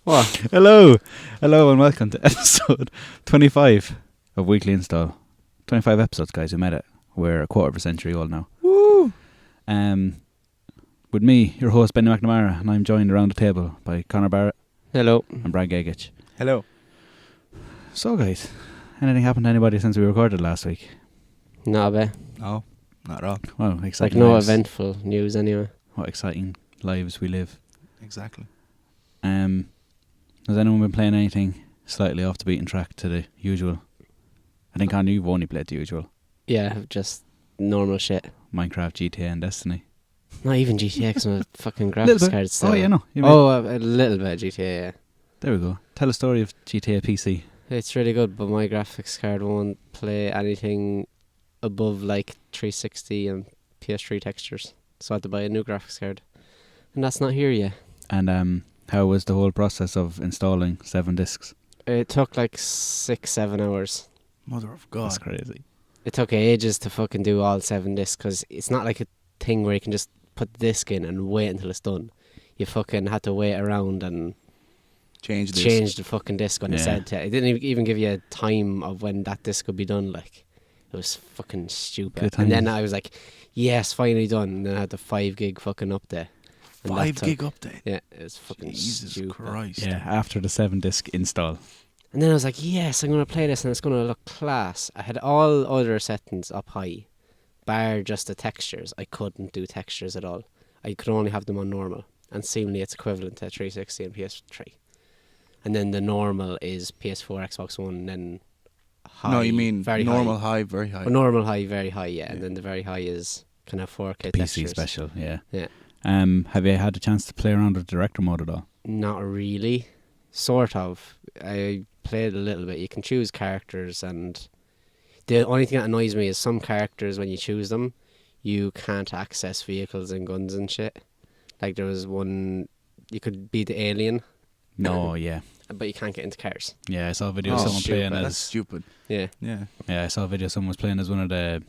What? Hello, and welcome to episode 25 of Weekly Install. 25 episodes, guys. We made it. We're a quarter of a century old now. Woo! With me, your host Benny McNamara, and I'm joined around the table by Conor Barrett. Hello. And Brad Gagich. Hello. So, guys, anything happened to anybody since we recorded last week? Not a bit. No, not at all. Well, Like exciting no lives. eventful news anyway. What exciting lives we live. Exactly. Has anyone been playing anything slightly off the beaten track to the usual? I think Conor, you've only played the usual. Yeah, just normal shit. Minecraft, GTA and Destiny. Not even GTA because my fucking Little graphics bit. card still. Oh, yeah, no. A little bit of GTA, yeah. There we go. Tell a story of GTA PC. It's really good, but my graphics card won't play anything above like 360 and PS3 textures. So I had to buy a new graphics card. And that's not here yet. And how was the whole process of installing 7 discs? It took like 6-7 hours. Mother of God. That's crazy. It took ages to fucking do all 7 discs because it's not like a thing where you can just put the disc in and wait until it's done. You fucking had to wait around and Change this. change the fucking disc when it Yeah. said to. It didn't even give you a time of when that disc would be done. Like, it was fucking stupid. Good And then times. I was like, yes, finally done. And then I had the 5 gig fucking update. And that 5 took- gig update. Yeah, it was fucking Jesus stupid. Christ. Yeah, after the 7 disc install. And then I was like, yes, I'm going to play this and it's going to look class. I had all other settings up high, bar just the textures. I couldn't do textures at all. I could only have them on normal. And seemingly it's equivalent to 360 and PS3. And then the normal is PS4, Xbox One, and then high. No, you mean very normal, high. high, very high. Well, normal high, very high, yeah. And Yeah. then the very high is kind of 4K PC textures. special, yeah. Yeah. Have you had a chance to play around with director mode at all? Not really. Sort of. I played a little bit. You can choose characters, and the only thing that annoys me is some characters, when you choose them, you can't access vehicles and guns and shit. Like there was one, you could be the alien, No, yeah. but you can't get into cars. Yeah, I saw a video of Oh, someone playing That's as... stupid. Yeah. Yeah. Yeah, I saw a video of someone was playing as one of the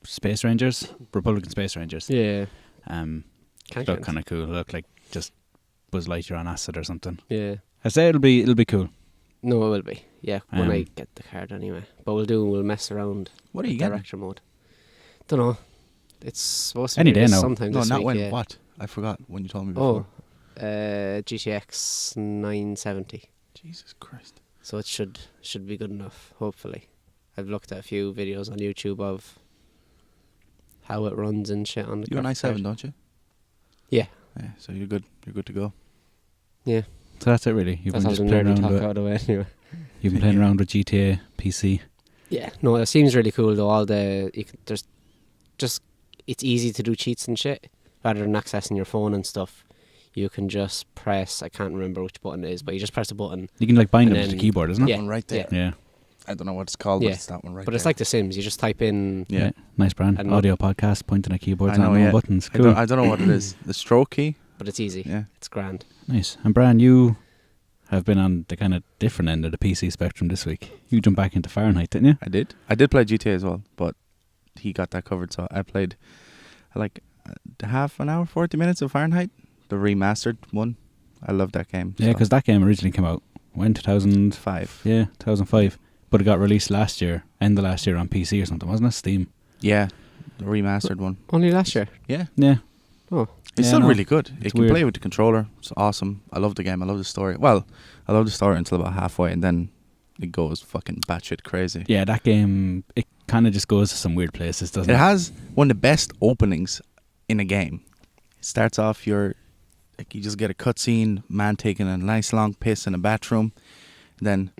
Space Rangers, Republican Space Rangers. Yeah. Looked Can't get kind of cool. Looked like just Buzz Lightyear on acid or something. Yeah. I say it'll be cool. No, it will be. Yeah, when I Um, get the card anyway. But we'll mess around. What are you with getting? director mode. Don't know. It's supposed to Any be day now. sometime No, this not week, when. yeah. What? I forgot when you told me Oh, before. GTX 970. Jesus Christ. So it should be good enough, hopefully. I've looked at a few videos on YouTube of how it runs and shit on the You're an graphics card. i7, don't you? Yeah. Yeah. So you're good. You're good to go. Yeah, So that's it, really. You've that's been how just the playing nerdy around talk with, out of the way anyway. you've been playing Yeah. around with GTA PC. Yeah, no, it seems really cool though. All the there's just it's easy to do cheats and shit rather than accessing your phone and stuff. You can just press. I can't remember which button it is, but you just press a button. You can like bind And them to the then- keyboard, isn't it? Yeah. That one right there. Yeah. I don't know what it's called, Yeah. but it's that one right But there. it's like The Sims. You just type in. Yeah. Nice brand. And Audio podcast, pointing at keyboards I know, and no yeah. buttons. I Cool. don't know what it is. The stroke key? But it's easy. Yeah. It's grand. Nice. And Brian, you have been on the kind of different end of the PC spectrum this week. You jumped back into Fahrenheit, didn't you? I did. I did play GTA as well, but he got that covered, so I played like half an hour, 40 minutes of Fahrenheit, the remastered one. I love that game. Yeah, so. because that game originally came out when 2000. 5. Yeah, 2005. But it got released last year, end of last year on PC or something, wasn't it? Steam. Yeah, the remastered one. Only last year. Yeah, Yeah. Oh, it's Yeah, still no, really good. You it's can weird. play with the controller. It's awesome. I love the game. I love the story. Well, I love the story until about halfway, and then it goes fucking batshit crazy. Yeah, that game, it kind of just goes to some weird places, doesn't It it? has one of the best openings in a game. It starts off you just get a cutscene, man taking a nice long piss in a bathroom, then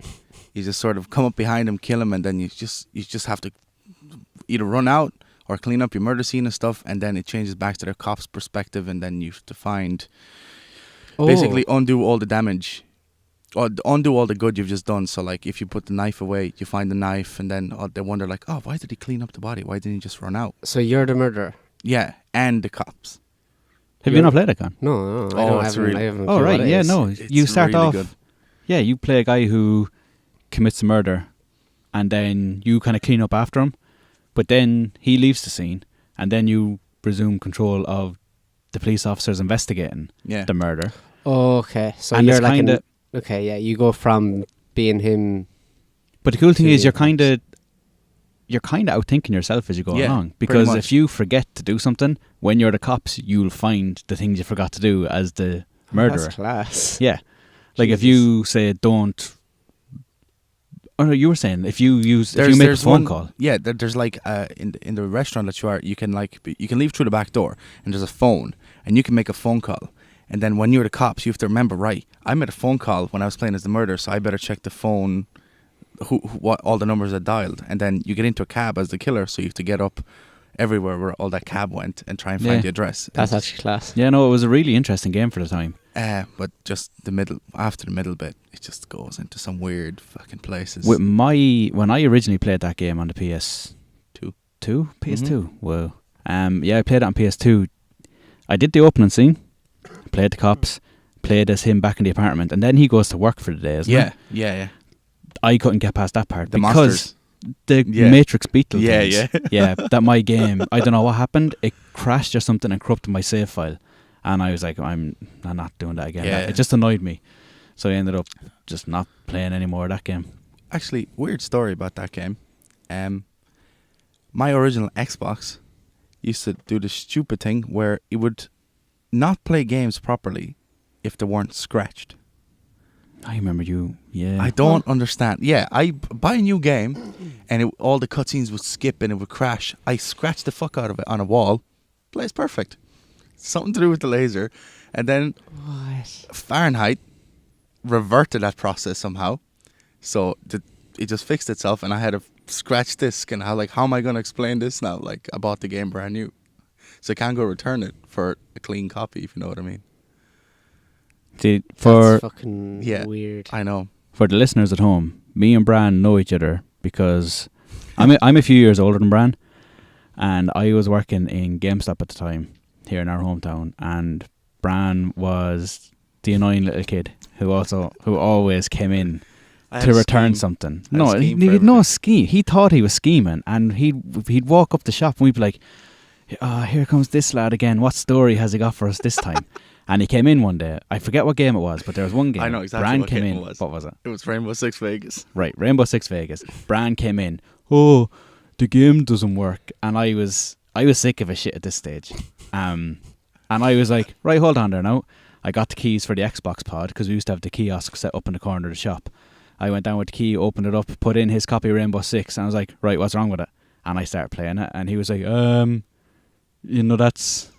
you just sort of come up behind him, kill him, and then you just have to either run out or clean up your murder scene and stuff, and then it changes back to the cop's perspective, and then you have to find basically undo all the damage. Or undo all the good you've just done. So, like, if you put the knife away, you find the knife, and then they wonder, like, oh, why did he clean up the body? Why didn't he just run out? So you're the murderer? Yeah, and the cops. Have you not played it, Con? No, I Oh, don't. it's I really- haven't. Oh, clue right. what it Yeah, is. no. It's You start really off. good. Yeah, you play a guy who commits a murder, and then you kind of clean up after him, but then he leaves the scene, and then you resume control of the police officers investigating Yeah. the murder. Okay, so And you're it's like kinda- okay, yeah, you go from being him. But the cool thing To is the you're kind cops. of outthinking yourself as you go Yeah, along, pretty because much. if you forget to do something, when you're the cops, you'll find the things you forgot to do as the murderer. That's class. Yeah. Like if Jesus. you say don't. Oh no, you were saying if you make a phone call. Yeah, there's like in the restaurant that you can leave through the back door, and there's a phone, and you can make a phone call. And then when you're the cops, you have to remember, right, I made a phone call when I was playing as the murderer, so I better check the phone, what all the numbers are dialed. And then you get into a cab as the killer, so you have to get up everywhere where all that cab went and try and find Yeah. the address. That's actually class. Yeah, no, it was a really interesting game for the time. But just after the middle bit, it just goes into some weird fucking places. When I originally played that game on the PS2, PS2. Whoa. Yeah, I played it on PS2. I did the opening scene, played the cops, played as him back in the apartment, and then he goes to work for the day, isn't yeah, it? yeah. I couldn't get past that part The because monsters. the Yeah. Matrix Beetle Yeah, things. Yeah, that my game, I don't know what happened, it crashed or something and corrupted my save file. And I was like, I'm not doing that again. Yeah. It just annoyed me. So I ended up just not playing any more of that game. Actually, weird story about that game. My original Xbox used to do the stupid thing where it would not play games properly if they weren't scratched. I remember you, yeah. I don't understand. Yeah, I buy a new game and all the cutscenes would skip and it would crash. I scratched the fuck out of it on a wall. Plays perfect. Something to do with the laser. And then What? Fahrenheit reverted that process somehow. So it just fixed itself and I had a scratch disc and I was like, how am I going to explain this now? Like, I bought the game brand new. So I can't go return it for a clean copy, if you know what I mean. See, That's fucking Yeah. weird. I know. for the listeners at home, me and Bran know each other because I'm a few years older than Bran, and I was working in GameStop at the time here in our hometown, and Bran was the annoying little kid who always came in to return something. I had a No, scheme he for had no everything. scheme. He thought he was scheming, and he'd walk up the shop and we'd be like, here comes this lad again. What story has he got for us this time? And he came in one day. I forget what game it was, but there was one game. I know exactly Bran what came game in. it was. What was it? It was Rainbow Six Vegas. Right, Rainbow Six Vegas. Bran came in. Oh, the game doesn't work, and I was sick of his shit at this stage. And I was like, right, hold on there now. I got the keys for the Xbox pod because we used to have the kiosk set up in the corner of the shop. I went down with the key, opened it up, put in his copy of Rainbow Six, and I was like, right, what's wrong with it? And I started playing it, and he was like, that's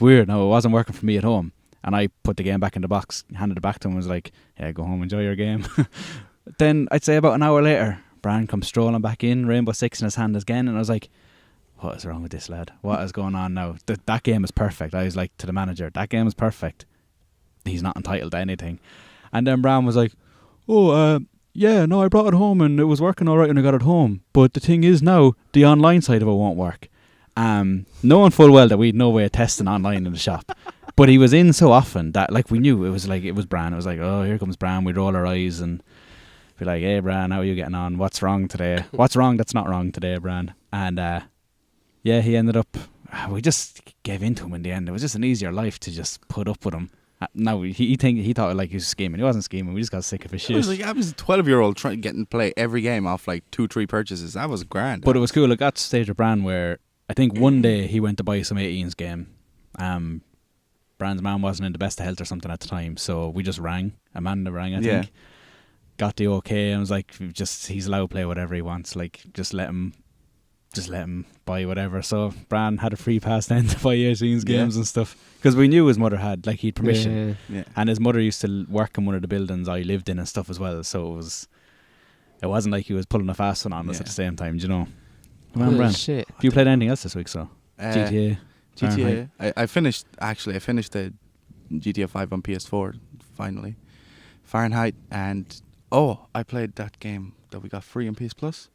weird. No, it wasn't working for me at home. And I put the game back in the box, handed it back to him, and was like, yeah, go home, enjoy your game. Then I'd say about an hour later, Bran comes strolling back in, Rainbow Six in his hand again, and I was like, what is wrong with this lad? What is going on now? That game is perfect. I was like to the manager, that game is perfect. He's not entitled to anything. And then Bran was like, yeah, no, I brought it home and it was working all right when I got it home. But the thing is now, the online side of it won't work. Knowing full well that we'd no way of testing online in the shop. But he was in so often that like we knew it was Bran. It was like, oh, here comes Bran. We'd roll our eyes and be like, hey, Bran, how are you getting on? What's wrong today? What's wrong that's not wrong today, Bran? And yeah, he ended up, we just gave into him in the end. It was just an easier life to just put up with him. No, he thought like he was scheming. He wasn't scheming. We just got sick of his shit. I was a 12-year-old trying getting to play every game off like 2-3 purchases. That was grand. But it was cool. It got to the stage of Bran where I think one day he went to buy some 18's game. Bran's mum wasn't in the best of health or something at the time, so we just rang. Amanda rang, I think. Got the okay, and was like, he's allowed to play whatever he wants. Like, just let him buy whatever. So Bran had a free pass then to buy 18's games and stuff, because we knew his mother had, like, he'd permission. Yeah. And his mother used to work in one of the buildings I lived in and stuff as well, so it wasn't like he was pulling a fast one on us at the same time, do you know? Man, Bran, Shit. have you played anything else this week, so? GTA? GTA. I finished the GTA 5 on PS4 finally. Fahrenheit, and I played that game that we got free on PS Plus.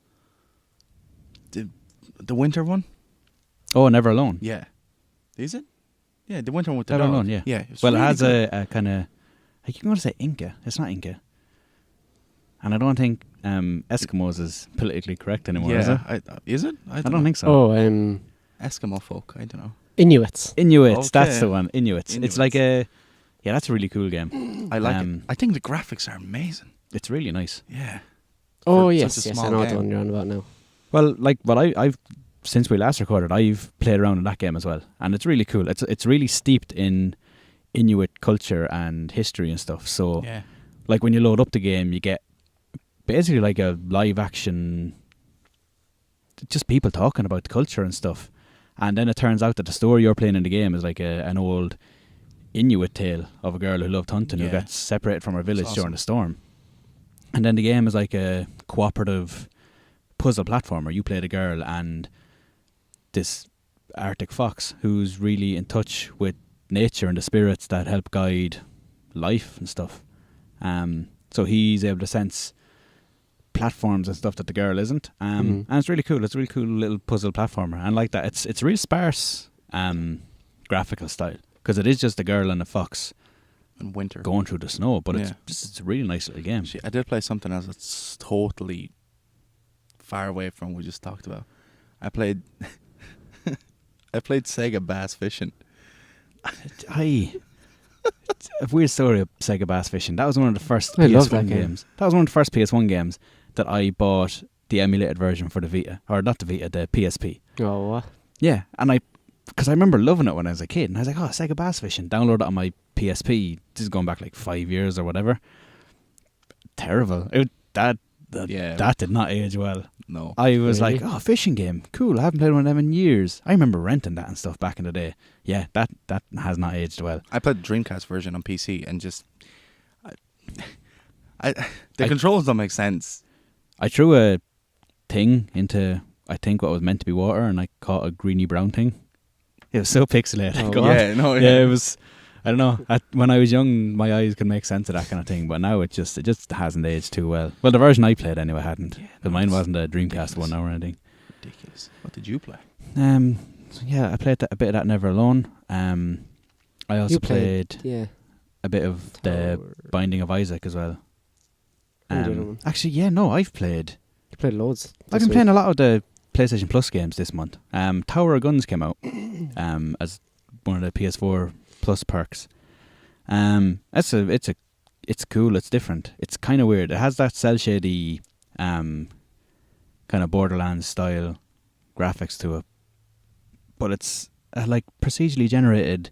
The winter one? Oh, Never Alone. Yeah. Is it? Yeah, the winter one with the Never dog. Alone, yeah. Yeah. It Well, really it has good. a kind of, I keep going to say Inca. It's not Inca. And I don't think Eskimos is politically correct anymore, is it? Is it? I don't think so. Oh, Eskimo folk. I don't know. Inuits. Inuits, that's Okay. the one. Inuits. It's like Inuits. that's a really cool game. I like Um, it. I think the graphics are amazing. It's really nice. Yeah. Oh For yes, such a yes, I small know the game. one you're on about now. Well, I've since we last recorded, I've played around in that game as well, and it's really cool. It's really steeped in Inuit culture and history and stuff. So, Yeah. like when you load up the game, you get basically like a live action, just people talking about the culture and stuff. And then it turns out that the story you're playing in the game is like an old Inuit tale of a girl who loved hunting who Yeah. gets separated from her village That's during awesome. the storm. And then the game is like a cooperative puzzle platformer. You play the girl and this Arctic fox who's really in touch with nature and the spirits that help guide life and stuff. So he's able to sense platforms and stuff that the girl isn't. And it's really cool. It's a really cool little puzzle platformer. And like that, it's really sparse graphical style because it is just a girl and a fox In winter. going through the snow. But Yeah. it's a really nice little game. Actually, I did play something else that's totally far away from what we just talked about. I played Sega Bass Fishing. It's a weird story of Sega Bass Fishing. That was one of the first I love PS1 that game. games. That was one of the first PS1 games that I bought the emulated version for the Vita, or not the Vita, the PSP. Oh, what? Yeah, and because I remember loving it when I was a kid, and I was like, oh, Sega Bass Fishing. Download it on my PSP. This is going back like 5 years or whatever. Terrible. That did not age well. No. I was Really? like, oh, fishing game, cool. I haven't played one of them in years. I remember renting that and stuff back in the day. Yeah, that has not aged well. I played the Dreamcast version on PC and just the controls don't make sense. I threw a thing into, I think, what was meant to be water, and I caught a greeny brown thing. It was so pixelated. Oh, Go yeah, on. no, Yeah, it was. I don't know. When I was young, my eyes could make sense of that kind of thing, but now it just hasn't aged too well. Well, the version I played anyway hadn't. Yeah, But no, mine it's wasn't a Dreamcast ridiculous. one or anything. Ridiculous. What did you play? So yeah, I played a bit of that Never Alone. I also You played- played Yeah. a bit of the Tower. Binding of Isaac as well. And the other one. Actually, yeah, no, I've played. You played loads. I've been playing a lot of the PlayStation Plus games this month. Tower of Guns came out as one of the PS4 Plus perks. It's cool. It's different. It's kind of weird. It has that cel shady kind of Borderlands style graphics to it, but it's like procedurally generated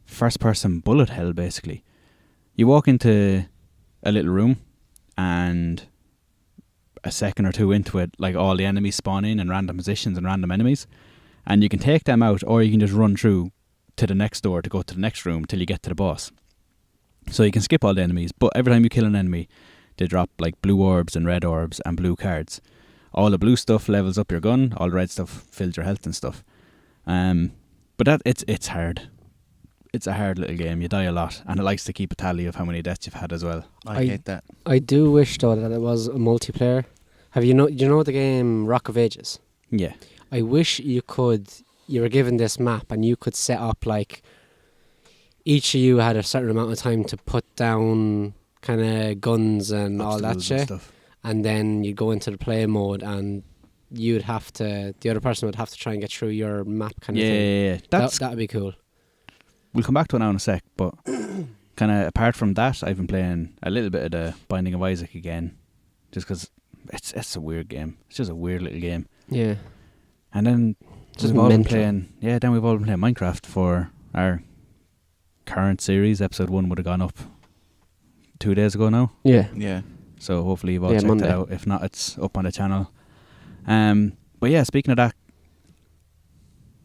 first person bullet hell. Basically, you walk into a little room and a second or two into it, like all the enemies spawn in random positions and random enemies, and you can take them out, or you can just run through to the next door to go to the next room till you get to the boss. So you can skip all the enemies, but every time you kill an enemy, they drop like blue orbs and red orbs and blue cards. All the blue stuff levels up your gun, all the red stuff fills your health and stuff. But it's hard. It's a hard little game. You die a lot, and it likes to keep a tally of how many deaths you've had as well. I hate that. I do wish though that it was a multiplayer. Do you know the game Rock of Ages? Yeah. I wish you were given this map and you could set up like each of you had a certain amount of time to put down kind of guns and all that Obstacles and shit, stuff. and then you'd go into the play mode and the other person would have to try and get through your map kind of Yeah, thing. yeah, yeah. That'd be cool. We'll come back to it now in a sec, but kind of apart from that, I've been playing a little bit of the Binding of Isaac again, just because it's a weird game. It's just a weird little game. Yeah. And then Just we've all been mental. playing. Yeah, then we've all been playing Minecraft for our current series. Episode 1 would have gone up 2 days ago now, Yeah. Yeah. so hopefully you've all Yeah, checked Monday. it out. If not, it's up on the channel. But yeah, speaking of that,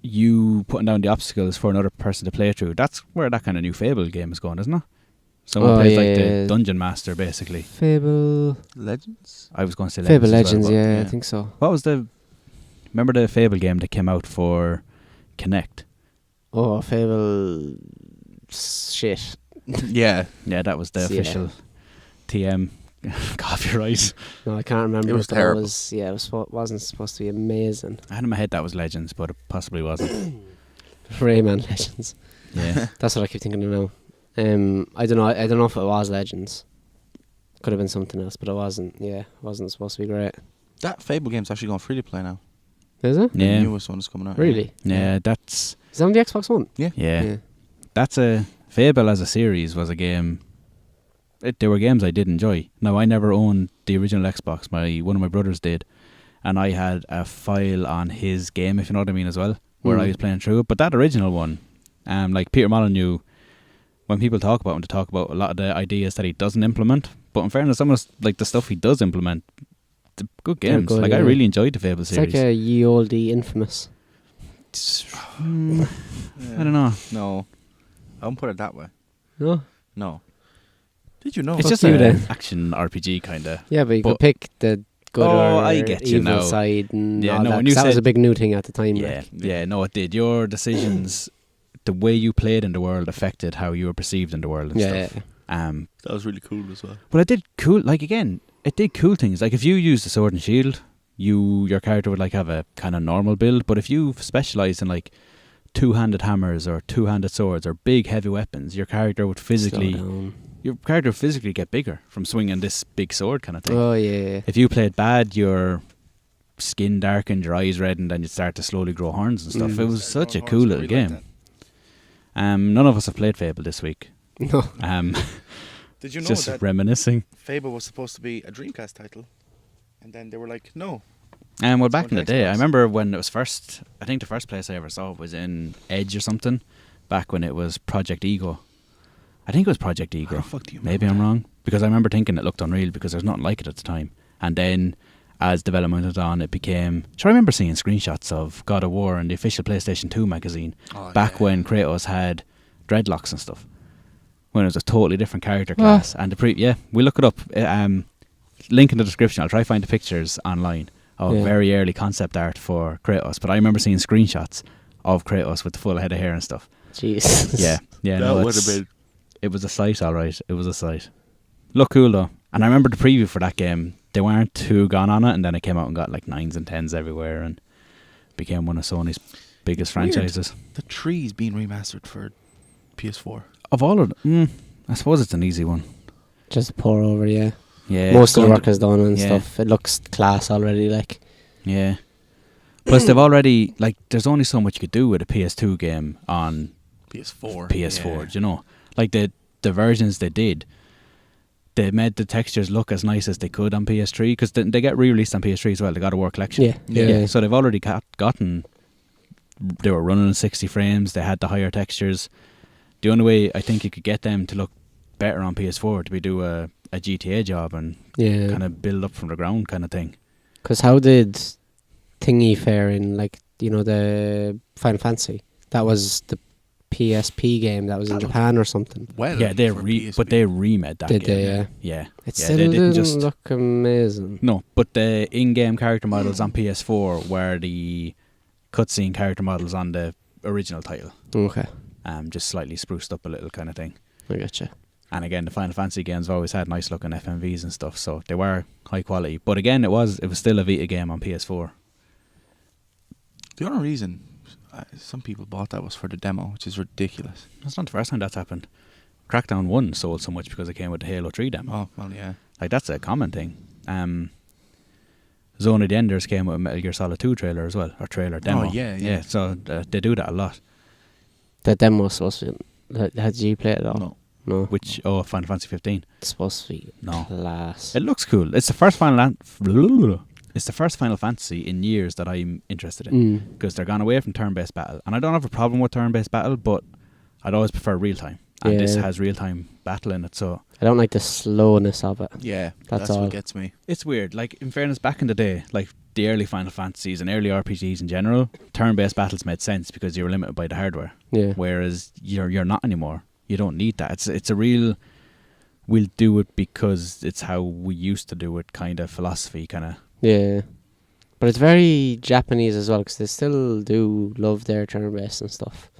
you putting down the obstacles for another person to play through. That's where that kind of new Fable game is going, isn't it? Someone Oh, plays yeah, like the yeah. dungeon master, basically. Fable Legends? I was going to say Fable Legends. Legends, as well, yeah, yeah. I think so. but what was the? Remember the Fable game that came out for Kinect? Oh, Fable shit. Yeah. Yeah, that was the Yeah. official TM. Copyright. No, I can't remember. It was but terrible. It wasn't supposed to be amazing. I had in my head that was Legends, but it possibly wasn't. Rayman Legends. Yeah. That's what I keep thinking of now. I don't know. I don't know if it was Legends. Could have been something else, but it wasn't. Yeah, it wasn't supposed to be great. That Fable game's actually going free to play now. Is it? The Yeah. newest one is coming out. Really? Yeah, that's Is it on the Xbox One? yeah. That's a Fable as a series was a game. There were games I did enjoy. Now I never owned the original Xbox. One of my brothers did, and I had a file on his game, if you know what I mean, as well, where I was playing through it. But that original one, like Peter Molyneux, when people talk about him, to talk about a lot of the ideas that he doesn't implement. But in fairness, some of like the stuff he does implement, the good They're games. good, like I yeah. really enjoyed the Fable It's series. like a ye olde Infamous. I don't know. No, I won't put it that way. No? No. Did you know? It's Fuck just you an then. action RPG kind of. Yeah, but you But- could pick the good Oh, or I get you evil now. side and Yeah, all no, that. when you 'Cause that was said- a big new thing at the time. Yeah, like. yeah, no, it did. Your decisions, the way you played in the world, affected how you were perceived in the world and Yeah, stuff. That was really cool as well. But it did cool. Like again, it did cool things. Like if you used the sword and shield, your character would like have a kind of normal build. But if you specialized in like two-handed hammers or two-handed swords or big heavy weapons, your character would physically get bigger from swinging this big sword kind of thing. Oh, yeah. If you played bad, your skin darkened, your eyes reddened, and you'd start to slowly grow horns and stuff. Mm. It was such a cool little game. None of us have played Fable this week. No. Did you know Just that reminiscing. Fable was supposed to be a Dreamcast title, and then they were like, no. Well, It's back on in the day, I Xbox. remember when it was first. I think the first place I ever saw it was in Edge or something. Back when it was Project Ego. I think it was Project How Ego. the fuck do you Maybe I'm remember wrong, because I remember thinking it looked unreal because there's nothing like it at the time. And then, as development went on, it became. Sure, I remember seeing screenshots of God of War in the official PlayStation 2 magazine that? Oh, back yeah. when Kratos had dreadlocks and stuff. When it was a totally different character class. And we look it up. Link in the description. I'll try to find the pictures online of Yeah. very early concept art for Kratos. But I remember seeing screenshots of Kratos with the full head of hair and stuff. Jeez. Yeah, that no, would have been. it was a sight, all right. It was a sight. Looked cool though, and I remember the preview for that game. They weren't too gone on it, and then it came out and got like 9s and 10s everywhere, and became one of Sony's biggest Weird. franchises. The tree's being remastered for PS4. Of all of them, I suppose it's an easy one. Just pour over, yeah. Yeah, Most of the going work is done and yeah. stuff. It looks class already, like. Yeah. Plus, they've already like. There's only so much you could do with a PS2 game on PS4. PS4. Do you know, like the versions they did. They made the textures look as nice as they could on PS3 because they get re-released on PS3 as well. They got a War collection. Yeah. Yeah. So they've already gotten. They were running in 60 frames. They had the higher textures. The only way I think you could get them to look better on PS4 to be do a GTA job and Yeah. kind of build up from the ground kind of thing. Because how did Thingy fare in, like, the Final Fantasy? That was the PSP game that was in That looked Japan or something. Well, Yeah, they for PSP. but they remade that Did game. they? Yeah. Yeah. It Yeah, still they didn't didn't just look amazing. No, but the in-game character models on PS4 were the cutscene character models on the original title. Okay. Just slightly spruced up a little kind of thing. I getcha. And again, the Final Fantasy games have always had nice looking FMVs and stuff, so they were high quality. But again, it was still a Vita game on PS4. The only reason some people bought that was for the demo, which is ridiculous. That's not the first time that's happened. Crackdown 1 sold so much because it came with the Halo 3 demo. Oh, well, yeah. Like, that's a common thing. Zone of the Enders came with a Metal Gear Solid 2 trailer as well, or trailer demo. yeah. So they do that a lot. The demo was supposed to be... Had you played it all? No. No. Final Fantasy 15. It's supposed to be No. class. It looks cool. It's the first It's the first Final Fantasy in years that I'm interested in because they're gone away from turn-based battle, and I don't have a problem with turn-based battle, but I'd always prefer real-time, and this Yeah. has real-time battle in it, so I don't like the slowness of it. Yeah, That's all. what gets me. it's weird. Like, in fairness, back in the day, like the early Final Fantasies and early RPGs in general, turn-based battles made sense because you were limited by the hardware, Yeah. whereas you're not anymore. You don't need that. It's a real we'll do it because it's how we used to do it kind of philosophy kind of. Yeah. But it's very Japanese as well, because they still do love their turn-based and stuff.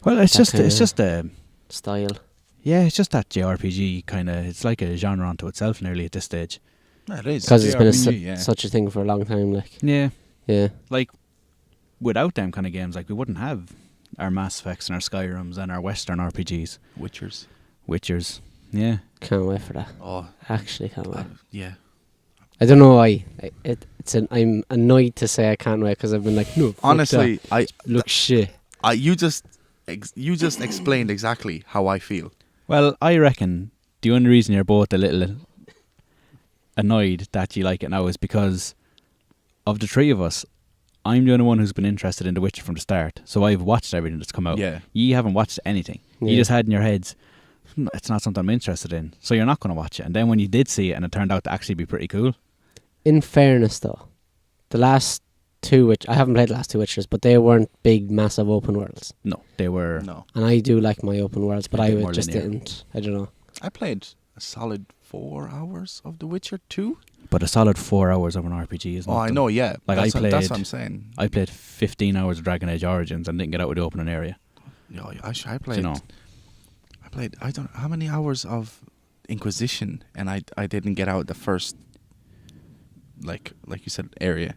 Well, it's That just kinda- it's just a Style. yeah, it's just that JRPG kind of. It's like a genre unto itself nearly at this stage. Yeah, it is. Because it's been JRPG, yeah. such a thing for a long time, like. Yeah, Yeah. like without them kind of games, like we wouldn't have our Mass Effects and our Skyrims and our Western RPGs, Witchers. Witchers. Yeah, Can't wait for that. Oh, Actually can't wait. yeah. I don't know why. I'm annoyed to say I can't wait because I've been like, no. Fuck Honestly, that. Look shit. you just explained exactly how I feel. Well, I reckon the only reason you're both a little annoyed that you like it now is because of the three of us. I'm the only one who's been interested in The Witcher from the start, so I've watched everything that's come out. Yeah. You haven't watched anything. You Yeah. just had in your heads, it's not something I'm interested in, so you're not going to watch it. And then when you did see it and it turned out to actually be pretty cool. In fairness, though, the last two, I haven't played the last two Witchers, but they weren't big, massive open worlds. No, they were. No, And I do like my open worlds, but A I bit more just linear. didn't. I don't know. I played a solid 4 hours of The Witcher 2. But a solid 4 hours of an RPG is not. Oh, I know, yeah. Like, that's I that's played- what I'm saying. I played 15 hours of Dragon Age Origins and didn't get out of the opening area. Yeah, I played. You know, I played. I don't know how many hours of Inquisition, and I didn't get out the first, like you said, area,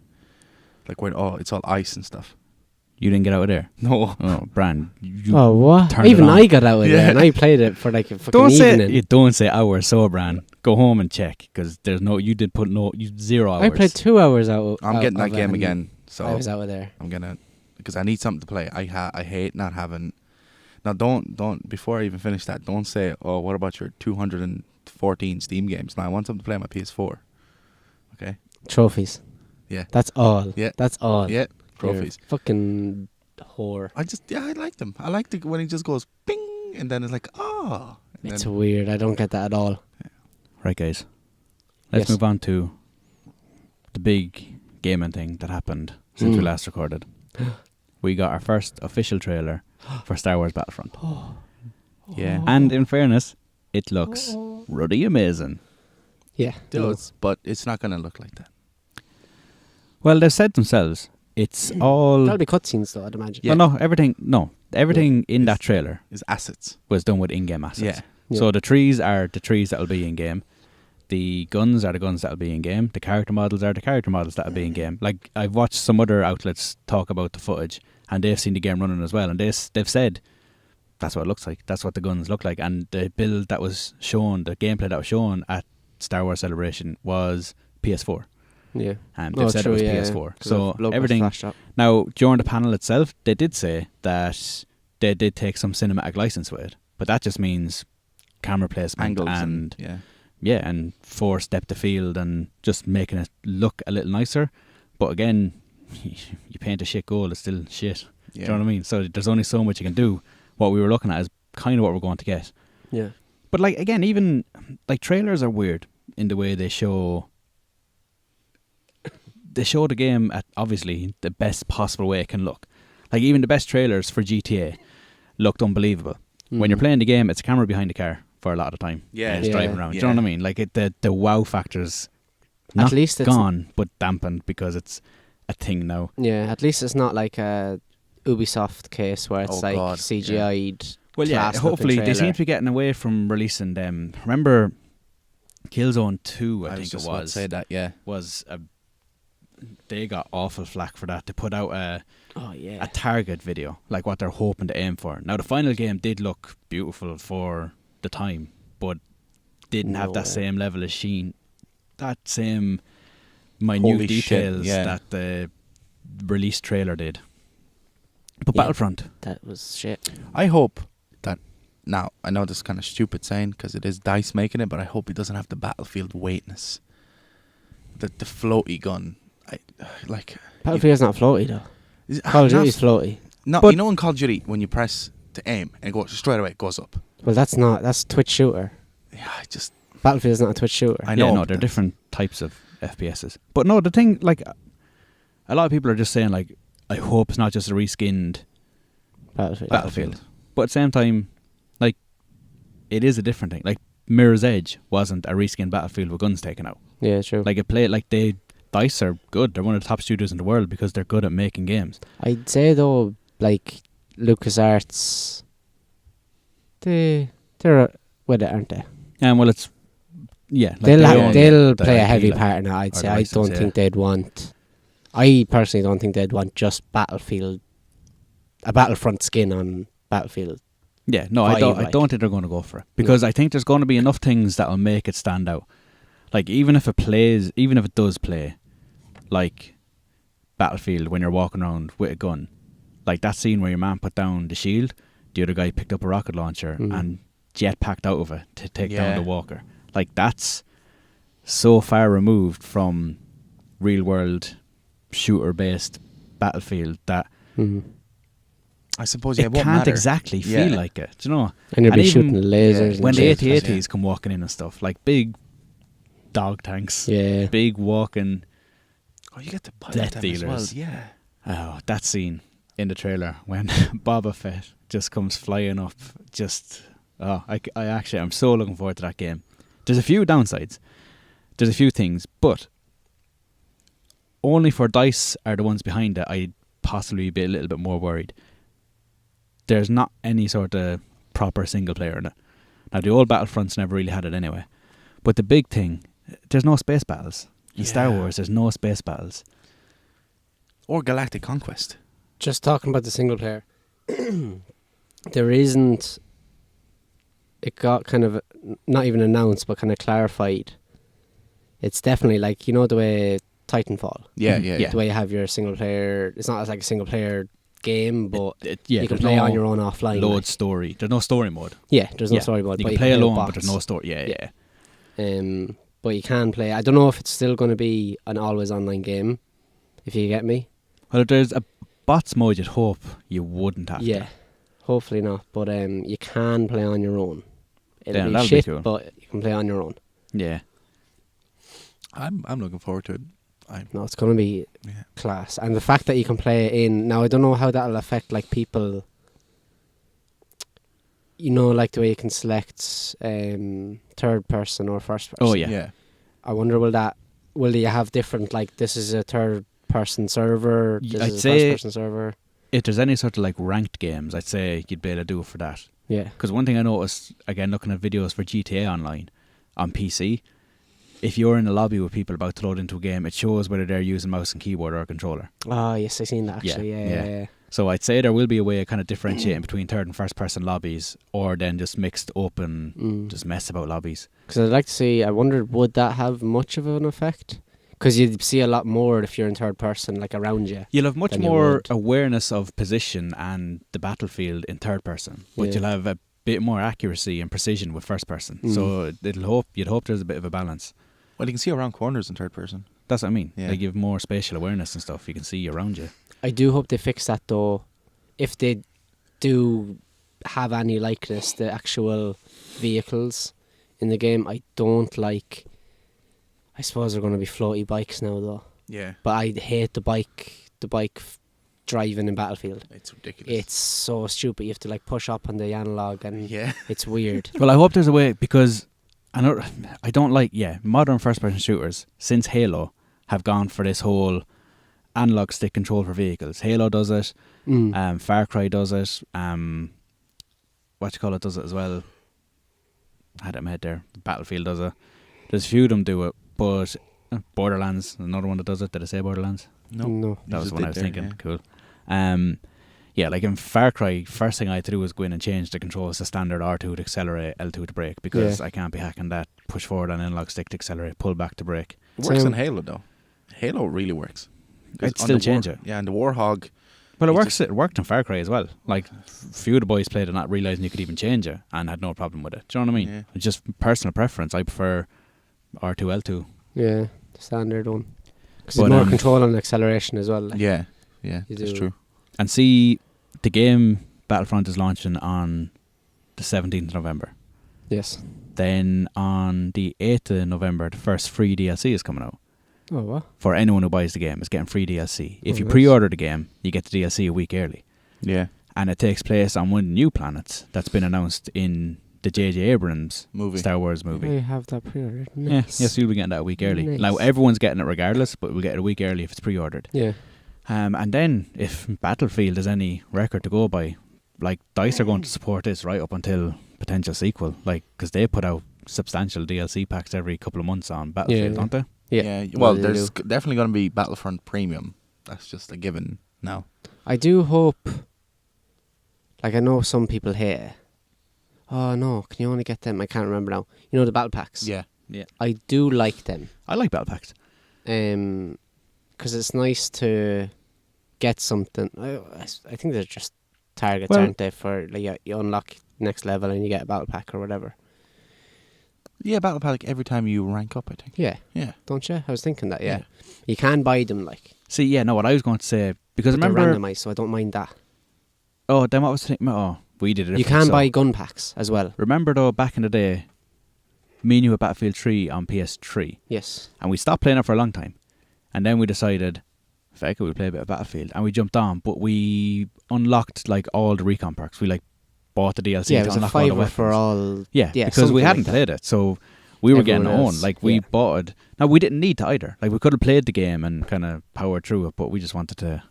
like where it's all ice and stuff. you didn't get out of there. No, Oh, Bran. You Oh, what? turned it Even on. I got out of Yeah. there, and I played it for like a fucking don't evening. say hours, so Bran. Go home and check because there's no. You did put no. You 0 hours. I played 2 hours out. I'm out getting that of it, game and again. So I was out of there. I'm gonna, because I need something to play. I hate not having. Now don't before I even finish that, don't say, oh, what about your 214 Steam games? No, I want something to play on my PS4. Okay. Trophies. Yeah. That's all. Yeah. That's all. Yeah. You're Trophies. a fucking whore. I like them. I like when it just goes ping and then it's like, oh. And It's then, weird. I don't get that at all. Right, guys. Let's Yes. move on to the big gaming thing that happened since we Mm. last recorded. We got our first official trailer for Star Wars Battlefront. yeah. And in fairness, it looks ruddy amazing. Yeah. It does, but it's not gonna look like that. Well, they've said themselves, it's all... That'll be cutscenes, though, I'd imagine. Yeah. Well, everything in that trailer It's assets. was done with in-game assets. Yeah. So the trees are the trees that'll be in-game. The guns are the guns that'll be in-game. The character models are the character models that'll be in-game. Like, I've watched some other outlets talk about the footage, and they've seen the game running as well, and they've said that's what it looks like. That's what the guns look like. And the build that was shown, the gameplay that was shown at Star Wars Celebration was PS4. Yeah. They've said it was PS4. So everything... Now, during the panel itself, they did say that they did take some cinematic license with it, but that just means camera placement Angles and yeah. yeah, and forced depth of field and just making it look a little nicer. But again, you paint a shit goal, it's still shit. Do you know what I mean? So there's only so much you can do. What we were looking at is kind of what we're going to get. Yeah. But like again, even like trailers are weird in the way they show the game at obviously the best possible way it can look. Like even the best trailers for GTA looked unbelievable. When you're playing the game, it's a camera behind the car for a lot of the time. Yeah. And it's Yeah. driving around. Do you know Yeah. what I mean? Like the wow factor's not At least it's gone, but dampened because it's a thing now. Yeah, at least it's not like a Ubisoft case where it's Oh, like God, CGI'd. Well, yeah, class-looking hopefully they seem trailer. to be getting away from releasing them. Remember, Killzone 2, I was think just it about to was, say that. Yeah. they got awful flack for that. They put out a Oh yeah. target video, like what they're hoping to aim for. Now, the final game did look beautiful for the time, but didn't have that No. same level of sheen, that same minute Holy shit, details yeah. that the release trailer did. But Yeah. Battlefront, That was shit. I hope that. Now I know this is kind of stupid saying because it is DICE making it, but I hope it doesn't have the Battlefield weightness. The floaty gun. Battlefield's not floaty though. Is- Call of not- Duty's floaty. No, But- you know in Call of Duty when you press to aim and it goes straight away, it goes up. Well, that's Twitch shooter. Yeah, I just Battlefield's not a Twitch shooter. I know. yeah, no, but they're that's- different types of FPSs. But no, the thing, like, a lot of people are just saying, like, I hope it's not just a reskinned Battlefield. But at the same time, like, it is a different thing. Like, Mirror's Edge wasn't a reskinned Battlefield with guns taken out. Yeah, true. Like, DICE are good. They're one of the top studios in the world because they're good at making games. I'd say though, like LucasArts, they're with it, aren't they? And well, it's yeah, like they'll they own they'll the play a IP, heavy like, part in it. I'd or say. the I license, don't yeah. think they'd want. I personally don't think they'd want just Battlefield, a Battlefront skin on Battlefield. Yeah, no, I don't like. think they're going to go for it because I think there's going to be enough things that will make it stand out. Like even if it does play, like Battlefield when you're walking around with a gun, like that scene where your man put down the shield, the other guy picked up a rocket launcher and jetpacked out of it to take down the walker. Like that's so far removed from real world shooter based Battlefield that I suppose it it won't can't matter. exactly feel like it. Do you know? And you'll be even shooting lasers. when and the shit. AT-ATs come walking in and stuff, like big dog tanks, Yeah. big walking. Oh, you get to pilot Death them as well. dealers. Yeah. Oh, that scene in the trailer when Boba Fett just comes flying up. I'm so looking forward to that game. There's a few downsides. There's a few things, but only for DICE are the ones behind it. I'd possibly be a little bit more worried. There's not any sort of proper single player in it. Now, the old Battlefronts never really had it anyway. But the big thing, there's no space battles. In Star Wars, there's no space battles. Or Galactic Conquest. Just talking about the single player, there isn't. It got kind of not even announced, but kind of clarified. It's definitely like, you know, the way Titanfall. Yeah, Mhm. yeah, Yeah. yeah. The way you have your single player. It's not as like a single player game, but Yeah, you can there's play no on your own offline. load like. story. There's no story mode. Yeah, there's no Yeah. story mode. You but can play alone, with but there's bots. no story. Yeah. But you can play. I don't know if it's still going to be an always online game. If you get me. Well, if there's a bots mode, you'd hope you wouldn't have Yeah, to. hopefully not. But you can play on your own. It'll Yeah, be that'll be shit, cool. but you can play on your own. Yeah. I'm looking forward to it. No, it's going to be Yeah. class. And the fact that you can play in... Now, I don't know how that'll affect, like, people... You know, like the way you can select third person or first person. Oh, yeah. I wonder, will you have different, like, this is a third person server, this I'd is a say- first person server? If there's any sort of like ranked games, I'd say you'd be able to do it for that. Yeah. Because one thing I noticed, again, looking at videos for GTA Online on PC, if you're in a lobby with people about to load into a game, it shows whether they're using mouse and keyboard or a controller. Oh, yes, I seen that, actually. Yeah. So I'd say there will be a way of kind of differentiating between third and first person lobbies, or then just mixed open, just mess about lobbies. Because I'd like to see, I wondered, would that have much of an effect? Because you'd see a lot more if you're in third person, like around you. You'll have much Than you more would. awareness of position and the battlefield in third person, but Yeah. you'll have a bit more accuracy and precision with first person. So you'd hope there's a bit of a balance. Well, you can see around corners in third person. That's what I mean. Yeah. Like you have more spatial awareness and stuff. You can see around you. I do hope they fix that, though. If they do have any likeness, the actual vehicles in the game, I don't like... I suppose they're going to be floaty bikes now, though. Yeah. But I hate the bike driving in Battlefield. It's ridiculous. It's so stupid. You have to like push up on the analog, and yeah. it's weird. Well, I hope there's a way, because I don't like modern first person shooters since Halo have gone for this whole analog stick control for vehicles. Halo does it. Far Cry does it. Does it as well. I had it in my head there. Battlefield does it. There's a few of them do it, but Borderlands, another one that does it. Did I say Borderlands? No. That was the one I was thinking. Cool. Like in Far Cry, first thing I had to do was go in and change the controls to standard R2 to accelerate, L2 to brake, because I can't be hacking that. Push forward on analog stick to accelerate, pull back to brake. It works Same. in Halo though. Halo really works. I'd On still the change it. Yeah, and the Warhog. Well, it It works. It worked in Far Cry as well. Like, few of the boys played it not realising you could even change it and had no problem with it. Do you know what I mean? Yeah. It's just personal preference. I prefer R2, L2. Yeah, the standard one. Because But, there's more control and acceleration as well. Like. Yeah, You that's do. true. And see, the game Battlefront is launching on the 17th of November. Yes. Then on the 8th of November, the first free DLC is coming out. Oh, what? For anyone who buys the game, it's getting free DLC. If Oh, you nice. pre-order the game, you get the DLC a week early. Yeah, And it takes place on one of the new planets that's been announced in the J.J. Abrams movie. Star Wars movie. I have that pre-ordered. Yeah, Nice. yes, you'll be getting that a week early. Nice. Now, everyone's getting it regardless, but we'll get it a week early if it's pre-ordered. Yeah. And then, if Battlefield is any record to go by, like, DICE are going to support this right up until potential sequel, like, because they put out substantial DLC packs every couple of months on Battlefield, Yeah. don't they? Yeah. Well, they there's do. definitely going to be Battlefront Premium. That's just a given now. I do hope. Like, I know some people here. Oh no! Can you only get them? I can't remember now. You know the battle packs. Yeah. Yeah. I do like them. I like battle packs. Because it's nice to get something. I think they're just targets, Well- aren't they? For like you unlock next level and you get a battle pack or whatever. Yeah, battle pack every time you rank up, I think. Yeah, Yeah. don't you? I was thinking that. Yeah, you can buy them like. See, yeah, no, what I was going to say, because But they're remember, randomized, so I don't mind that. oh, then what was the thing? Oh, we did it. You different, can so- buy gun packs as well. Remember though, back in the day, me and you at Battlefield 3 on PS3, Yes. and we stopped playing it for a long time, and then we decided, feck it, we'll play a bit of Battlefield, and we jumped on, but we unlocked like all the recon perks. We like bought the DLC Yeah, to it was a unlock all the fiver weapons. for all. Yeah, Yeah, because we something hadn't like that. played it, so we were getting Everyone on. else, Like we yeah. bought it. Now we didn't need to either. Like we could have played the game and kind of powered through it, but we just wanted to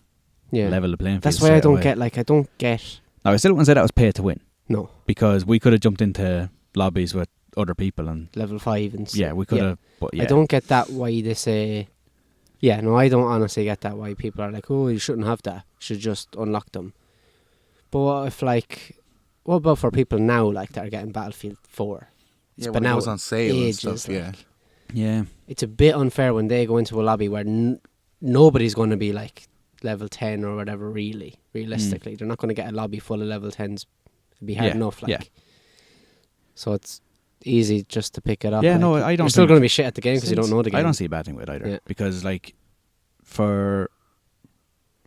Yeah. level the playing field. That's why I straight don't away. get. Like I don't get. Now I still wouldn't say that was pay to win, No, because we could have jumped into lobbies with other people and level 5 and stuff. yeah, we could have. But yeah, I don't get that why they say. Yeah, no, I don't honestly get that why people are like, oh, you shouldn't have that. You should just unlock them. But what if like, what about for people now like that are getting Battlefield 4? It's Yeah, been when it out was on sale and ages, stuff, like, yeah. Yeah, It's a bit unfair when they go into a lobby where nobody's going to be like level 10 or whatever. Realistically, they're not going to get a lobby full of level 10s. It'd be hard Yeah, enough. Like, yeah. so it's easy just to pick it up. Yeah, like, no, I don't You're still think- going to be shit at the game because you don't know the game. I don't see a bad thing with it either, Yeah. because like for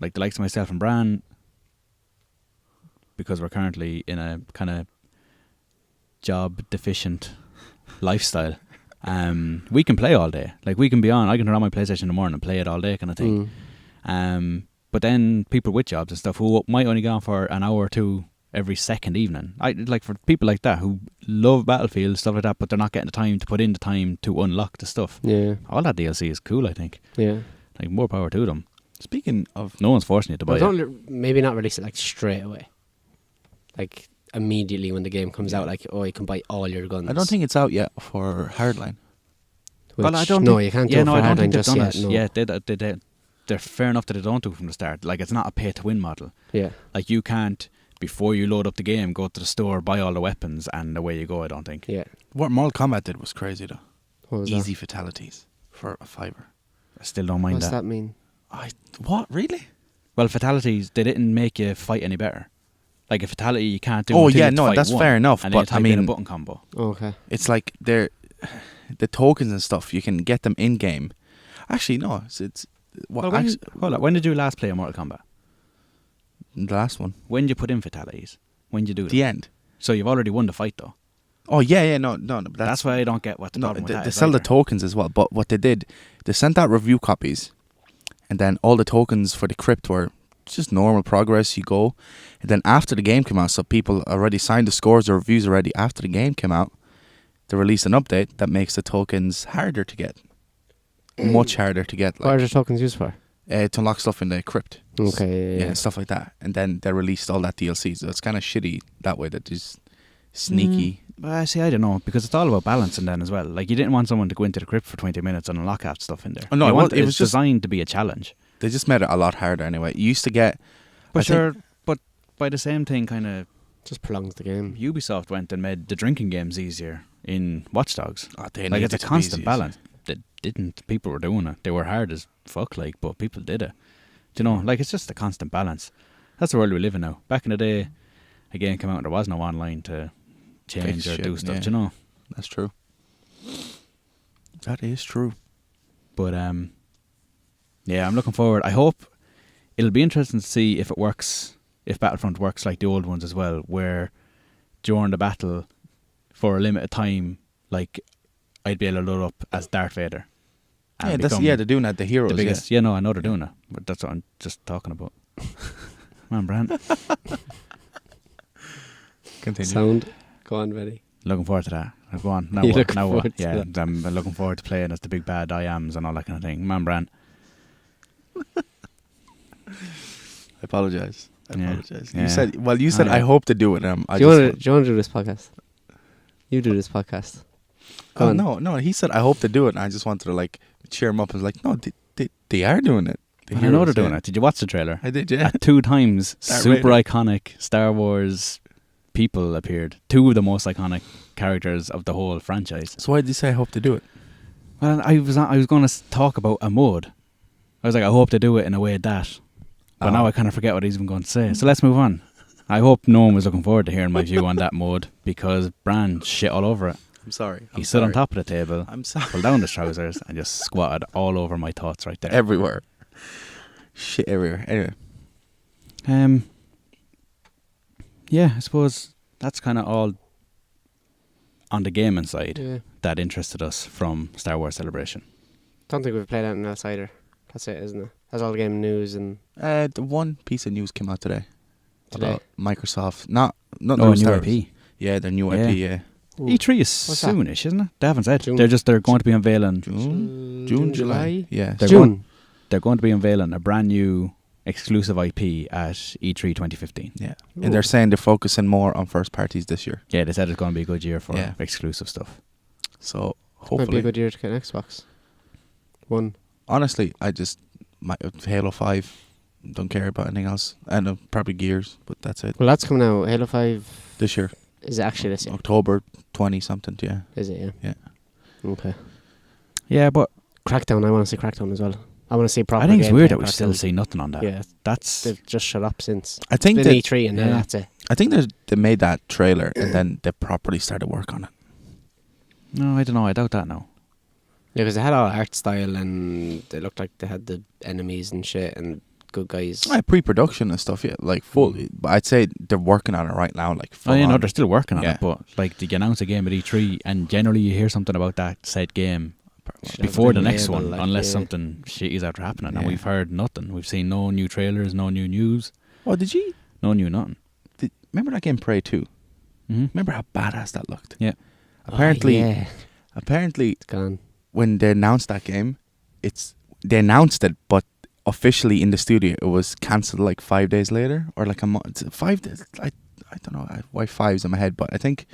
like the likes of myself and Bran, because we're currently in a kind of job deficient lifestyle, we can play all day. Like we can be on. I can turn on my PlayStation in the morning and play it all day, kind of thing. But then people with jobs and stuff who might only go on for an hour or two every second evening. I like for people like that who love Battlefield, stuff like that, but they're not getting the time to put in the time to unlock the stuff. Yeah, All that DLC is cool, I think. yeah. Like more power to them. Speaking of, No one's forcing you to buy But it. don't maybe not release it like straight away, like immediately when the game comes out. Like, oh, you can buy all your guns. I don't think it's out yet for Hardline. Well, I Which- don't. No, think, you can't do Yeah, it no, for I don't Hardline think they've just done yet. it. No. Yeah, they're fair enough that they don't do it from the start. Like it's not a pay to win model. Yeah. Like you can't, before you load up the game, go to the store, buy all the weapons, and away you go. I don't think. Yeah. What Mortal Kombat did was crazy though. What was Easy fatalities for a fiver. I still don't that? mind What's that. that mean? What really? Well, fatalities, they didn't make you fight any better. Like a fatality, you can't do. Oh until yeah, you have to no, fight that's one, fair enough. And then you But I type in a mean, button combo. Oh, okay. it's like they're the tokens and stuff. You can get them in game. Actually, no, it's what Well, hold on. When did you last play a Mortal Kombat? the last one, When did you put in fatalities? When did you do the them? end. So you've already won the fight, though. Oh yeah, no. But That's why I don't get what the no. problem with They, that they is sell the either. tokens as well. But what they did, they sent out review copies, and then all the tokens for the crypt were just normal progress. You go, and then after the game came out, so people already signed the scores, the reviews already. After the game came out, they released an update that makes the tokens harder to get, much harder to get. What are Like the tokens used for? to unlock stuff in the crypt. Okay. Yeah, stuff like that. And then they released all that DLC. So it's kind of shitty that way. That is sneaky. See, I don't know, because it's all about balancing then as well. Like you didn't want someone to go into the crypt for 20 minutes and unlock half stuff in there. Oh, no, You it want- was- it was it's just- designed to be a challenge. They just made it a lot harder anyway. You used to get. But I think- sure, but by the same thing, kind of Just prolongs the game. Ubisoft went and made the drinking games easier in Watch Dogs. Oh, they Like needed it's a to be constant easy. balance. They didn't. People were doing it. They were hard as fuck, like, but people did it. Do you know? Like it's just a constant balance. That's the world we live in now. Back in the day, a game came out and there was no online to change Fix or shit, do stuff. yeah. Do you know? That's true. That is true. But yeah, I'm looking forward. I hope it'll be interesting to see if it works, if Battlefront works like the old ones as well, where during the battle for a limited time, like I'd be able to load up as Darth Vader. and Yeah, become they're doing that. The heroes. the biggest. Yeah, no, I know they're doing it, but that's what I'm just talking about. Man, Brand, Yeah. Continue. Sound. Go on, ready. looking forward to that. Go on, now You what? looking Now what? forward to Yeah, that? I'm looking forward to playing as the big bad I ams and all that kind of thing. Man, Brand. I apologize. I Yeah. apologize. Yeah. You said. Well, you said. I I know. hope to do it. I Do you just want to do this podcast? You do this podcast. Go Oh on. no. He said I hope to do it. And I just wanted to like cheer him up. I was like, no, they are doing it. The I know they're heroes, doing yeah. it. Did you watch the trailer? I did. Yeah. At 2 times, Darth super Vader. iconic Star Wars people appeared. Two of the most iconic characters of the whole franchise. So why did you say I hope to do it? Well, I was going to talk about a mode. I was like, I hope to do it in a way that. But now I kind of forget what he's even going to say. So let's move on. I hope no one was looking forward to hearing my view on that mode because Bran shit all over it. I'm sorry. He stood on top of the table, I'm sorry. pulled down his trousers, and just squatted all over my thoughts right there. Everywhere. Shit everywhere. Anyway. Yeah, I suppose that's kind of all on the gaming side Yeah. that interested us from Star Wars Celebration. Don't think we've played anything else either. That's it, isn't it? That's all the game news and The one piece of news came out today. today. About Microsoft. Not Oh, their new Star IP. Wars. Yeah, their new Yeah. IP, yeah. Ooh. E3 is What's that? soonish, isn't it? They haven't said. June. They're going to be unveiling. June, July. Yeah. They're June. They're going to be unveiling a brand new exclusive IP at E3 2015. Yeah. Ooh. And they're saying they're focusing more on first parties this year. Yeah, they said it's going to be a good year for Yeah. exclusive stuff. So Might be a hopefully. good year to get an Xbox One. Honestly, I just Halo 5. Don't care about anything else. And probably Gears, but that's it. Well, that's coming out. Halo 5 This year. is actually this year. October 20 something, yeah. Is it? Yeah. Yeah. Okay. Yeah, but Crackdown. I want to see Crackdown as well. I want to see proper. I think it's gameplay weird that of we still Crackdown. see nothing on that. Yeah, That's they've just shut up since. I think It's been that E3 and then yeah. that's it. I think they made that trailer and then they properly started work on it. no, I don't know. I doubt that now. Yeah, because they had all art style and they looked like they had the enemies and shit and good guys. Pre-production and stuff, yeah, like fully. But I'd say they're working on it right now, like. Oh, you know, full-on. they're still working on Yeah. it, but like they announce a game at E3, and generally you hear something about that said game Should have before been the next label, one, like, unless yeah. something shitty's after happening. And Yeah. we've heard nothing. We've seen no new trailers, no new news, Oh, did you no new nothing. remember that game Prey 2? Mm-hmm. Remember how badass that looked? Yeah. Apparently, Oh, yeah. apparently, It's gone. when they announced that game, they announced it, but officially in the studio, it was cancelled like 5 days later, or like a month. 5 days. I don't know why five's in my head, but I think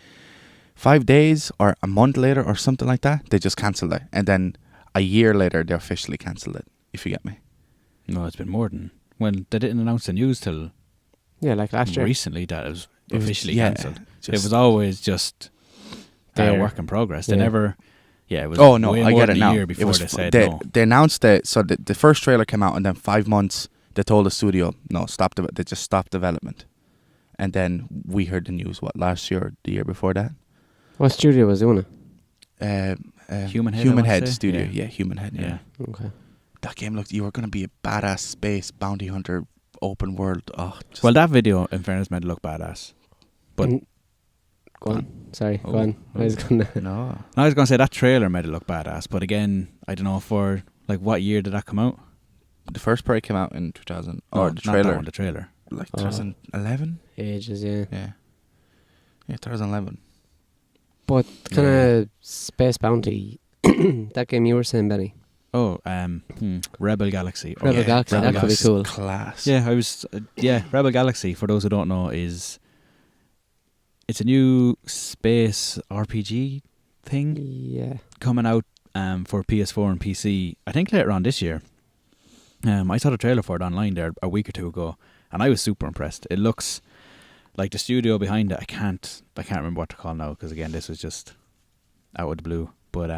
5 days or a month later or something like that, they just cancelled it, and then a year later they officially cancelled it. If you get me. No, it's been more than when they didn't announce the news till Yeah, like last year. recently that it was It was- officially yeah, cancelled. It just- was always just a There. work in progress. They Yeah. never. Yeah, it was. Oh no, way I more get it than now. A year before it was they said they, no. they announced it. So the first trailer came out, and then 5 months they told the studio no, stop. They just stopped development, and then we heard the news. What, last year, or the year before that? What studio was doing it? Human Head, I Human wanna Head say. Studio. Yeah. Yeah, Human Head. Yeah. Yeah. Okay. That game looked. You were gonna be a badass space bounty hunter, open world. Oh, just, Well, that video, in fairness, made it look badass. But And- go on. Sorry, Oh, go on. I was gonna. no. I was going to say that trailer made it look badass. But again, I don't know for like what year did that come out? The first Prey came out in 2000. No, Or not the that trailer, one, the trailer. like Oh. 2011. Ages, yeah. Yeah. Yeah, 2011. But kind of Space Bounty, that game you were saying, Benny. Oh, Rebel Galaxy. Oh, Rebel Galaxy, Rebel that could be Galaxy. cool. Class. Yeah, I was. Rebel Galaxy. For those who don't know, it's a new space RPG thing Yeah. coming out for PS4 and PC. I think later on this year. I saw the trailer for it online there a week or two ago, and I was super impressed. It looks like the studio behind it. I can't remember what to call now because again, this was just out of the blue. But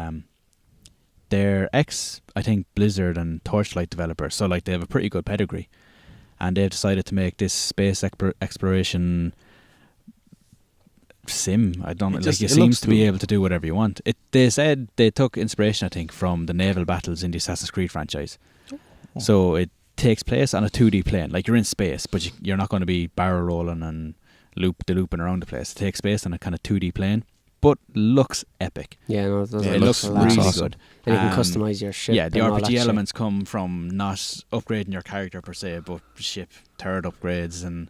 they're I think Blizzard and Torchlight developers, so like they have a pretty good pedigree, and they've decided to make this space exploration sim. I don't It like. just- It it seems looks to be cool. able to do whatever you want. They said they took inspiration, I think, from the naval battles in the Assassin's Creed franchise. Oh. So it takes place on a 2D plane, like you're in space, but you're not going to be barrel rolling and looping around the place. It takes place on a kind of 2D plane, but looks epic. Yeah, no, it does. Yeah, It it looks a really lot. awesome. good. And you can Um, customize your ship. Yeah, the and all that RPG shit. elements come from not upgrading your character per se, but ship turret upgrades, and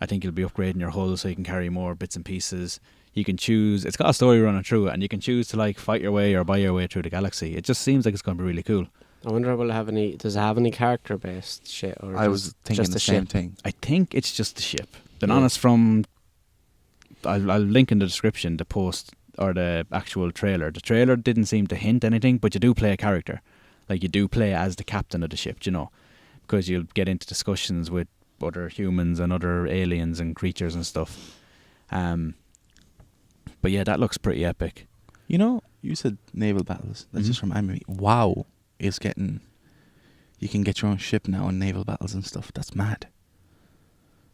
I think you'll be upgrading your hull so you can carry more bits and pieces. You can choose. It's got a story running through it, and you can choose to like fight your way or buy your way through the galaxy. It just seems like it's going to be really cool. I wonder will it have any. Does it have any character based shit or I was just thinking just the a same ship? thing. I think it's just the ship. Been Yeah. honest, from I'll link in the description the post or the actual trailer. The trailer didn't seem to hint anything, but you do play a character. Like you do play as the captain of the ship, you know, because you'll get into discussions with other humans and other aliens and creatures and stuff. But yeah, that looks pretty epic. You know, you said naval battles. That Mhm. just reminded me. WoW is getting. You can get your own ship now in naval battles and stuff. That's mad.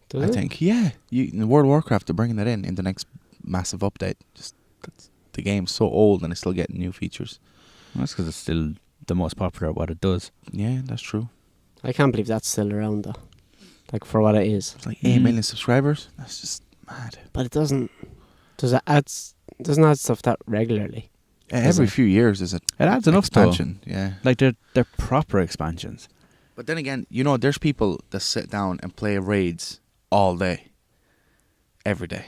Does I it? think. Yeah. In World of Warcraft, they're bringing that in the next massive update. The game's so old and it's still getting new features. That's because it's still the most popular at what it does. Yeah, that's true. I can't believe that's still around though. Like for what it is. It's like 8 Mm. million subscribers. That's just mad. But it doesn't doesn't add stuff that regularly. Every it? few years is it? It adds enough though. expansion. Yeah. Like they're proper expansions. But then again, you know, there's people that sit down and play raids all day, every day.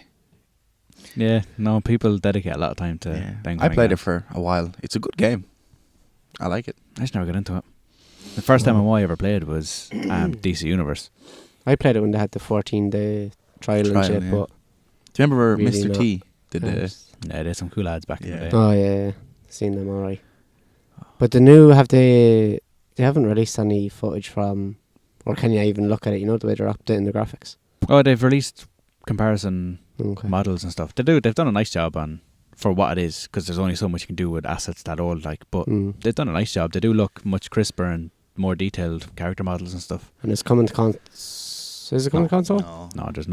Yeah, no, people dedicate a lot of time to. them I kind of played it games. for a while. It's a good game. I like it. I just never got into it. The first MMO I ever played was DC Universe. I played it when they had the 14-day trial and Trial, shit, yeah. but Do you remember Really Mr. not. T did the? Yeah, there's some cool lads back in the Yeah. day. oh yeah, seen them alright. But the new they haven't released any footage from, or can you even look at it? You know the way they're updating the graphics. Oh, they've released comparison Okay. models and stuff. They've done a nice job on for what it is, because there's only so much you can do with assets that old. Like, but Mm. they've done a nice job. They do look much crisper and more detailed character models and stuff. And it's coming to Is it coming to console? No, there's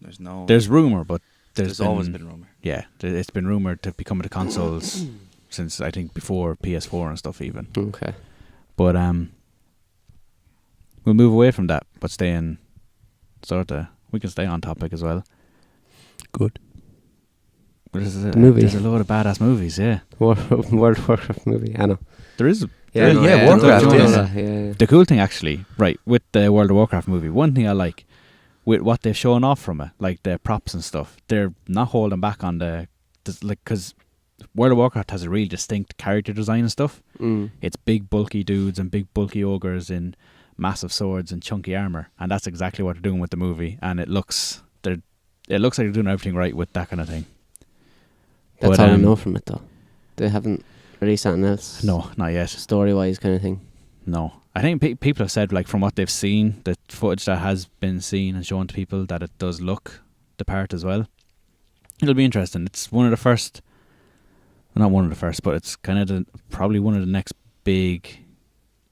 There's no. there's rumor, but There's always been rumor. Yeah, it's been rumored to be coming to consoles since I think before PS4 and stuff even. Okay. But we'll move away from that, but stay in we can stay on topic as well. Good. There's movie. There's a load of badass movies, yeah. World of Warcraft movie. I know. There is. Yeah, no, yeah, Warcraft, I know yeah. that, yeah. The cool thing actually, right, with the World of Warcraft movie, one thing I like with what they've shown off from it, like the props and stuff, they're not holding back on because World of Warcraft has a really distinct character design and stuff. Mm. It's big bulky dudes and big bulky ogres in massive swords and chunky armor, and that's exactly what they're doing with the movie. And it looks like they're doing everything right with that kind of thing. That's But, all I know from it, though. They haven't released something else. No, not yet. Story-wise, kind of thing. No, I think people have said, like, from what they've seen, the footage that has been seen and shown to people, that it does look the part as well. It'll be interesting. It's one of the first, not one of the first, but it's kind of probably one of the next big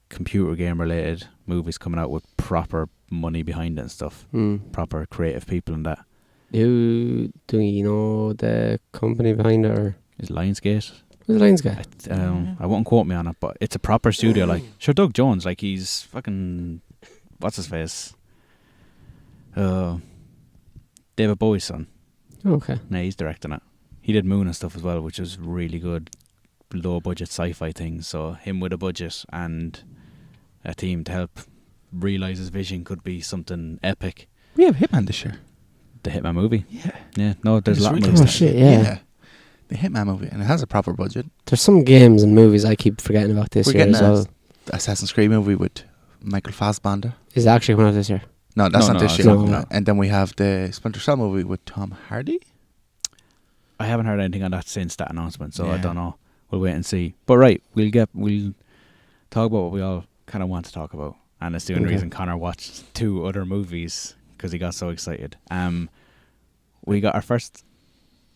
computer game related movies coming out with proper money behind it and stuff, Mm. proper creative people and that. Do you know the company behind it, or Is Lionsgate? who's the Lionsgate? I won't quote me on it, but it's a proper studio. Like, sure, Doug Jones, like, he's fucking, what's his face? David Bowie's son. Oh, okay. Yeah, he's directing it. He did Moon and stuff as well, which was really good, low budget sci-fi things. So him with a budget and a team to help realise his vision could be something epic. We have Hitman this year. The Hitman movie. Yeah. Yeah, no, there's a lot of It's movies. Oh, that- shit, yeah. The Hitman movie, and it has a proper budget. There's some games and movies I keep forgetting about this We're year getting as well. Assassin's Creed movie with Michael Fassbender. Is it actually coming out this year? No, that's No, not no, this it's year. not coming out. And then we have the Splinter Cell movie with Tom Hardy. I haven't heard anything on that since that announcement, so I Yeah. don't know. We'll wait and see. But right, we'll talk about what we all kind of want to talk about, and it's the only Okay. reason Connor watched 2 other movies because he got so excited. We got our first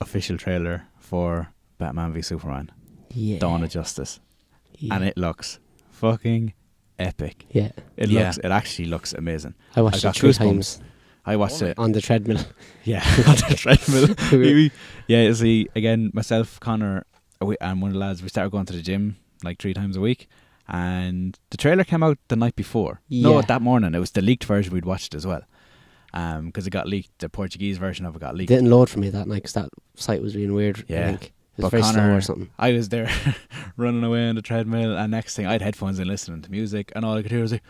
official trailer for Batman v Superman: Yeah. Dawn of Justice, Yeah. and it looks fucking epic. Yeah. It Yeah. it actually looks amazing. I watched I it got 3 goosebumps. times I watched it. on the treadmill. Yeah, on the treadmill. Yeah, see, again, myself, Connor, and one of the lads, we started going to the gym like 3 times a week, and the trailer came out the night before. No, Yeah. that morning. It was the leaked version we'd watched as well, because it got leaked. The Portuguese version of it got leaked. Didn't load for me that night because that site was being weird. Yeah. I think it was But very slow Connor- or something. I was there running away on the treadmill, and next thing I had headphones in listening to music, and all I could hear was like,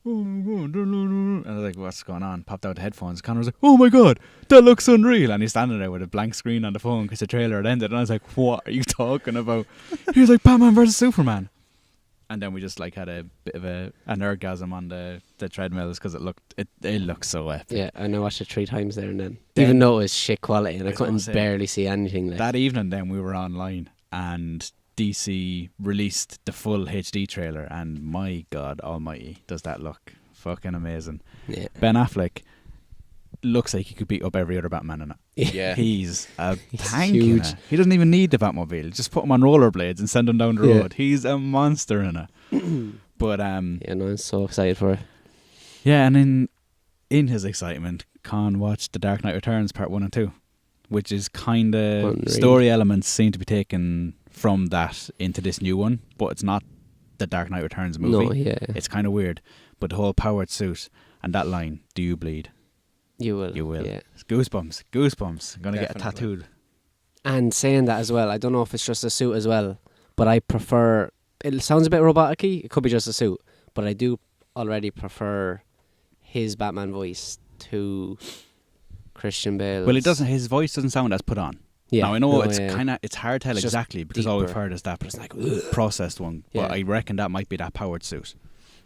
oh my god, and I was like, what's going on? Popped out the headphones. Connor was like, oh my god, that looks unreal. And he's standing there with a blank screen on the phone because the trailer had ended. And I was like, what are you talking about? He was like, Batman versus Superman. And then we just like had a bit of an orgasm on the treadmills because it looked so epic. Yeah, and I watched it 3 times there and then. Then- Even though it was shit quality and I I was gonna couldn't say, barely see anything. Like. That evening then we were online and DC released the full HD trailer, and my god almighty, does that look fucking amazing. Yeah. Ben Affleck, looks like he could beat up every other Batman in it. Yeah. He's a He's tank in huge. it. He doesn't even need the Batmobile. Just put him on rollerblades and send him down the Yeah. road. He's a monster in it. But Yeah, no, I'm so excited for it. yeah, and in his excitement, Con watched The Dark Knight Returns Part 1 and 2, which is kind of Unreal. story elements seem to be taken from that into this new one, but it's not the Dark Knight Returns movie. No, yeah. It's kind of weird, but the whole powered suit and that line, "Do you bleed? You will. You will." Yeah. It's goosebumps. I'm gonna get it Definitely. tattooed. And saying that as well, I don't know if it's just a suit as well, but I prefer. It sounds a bit robotic-y. It could be just a suit, but I do already prefer his Batman voice to Christian Bale. Well, it doesn't. His voice doesn't sound as put on. Yeah. Now I know no, it's yeah. kind of it's hard to tell It's just exactly because all we've deeper. heard is that But it's like, processed one. Yeah. But I reckon that might be that powered suit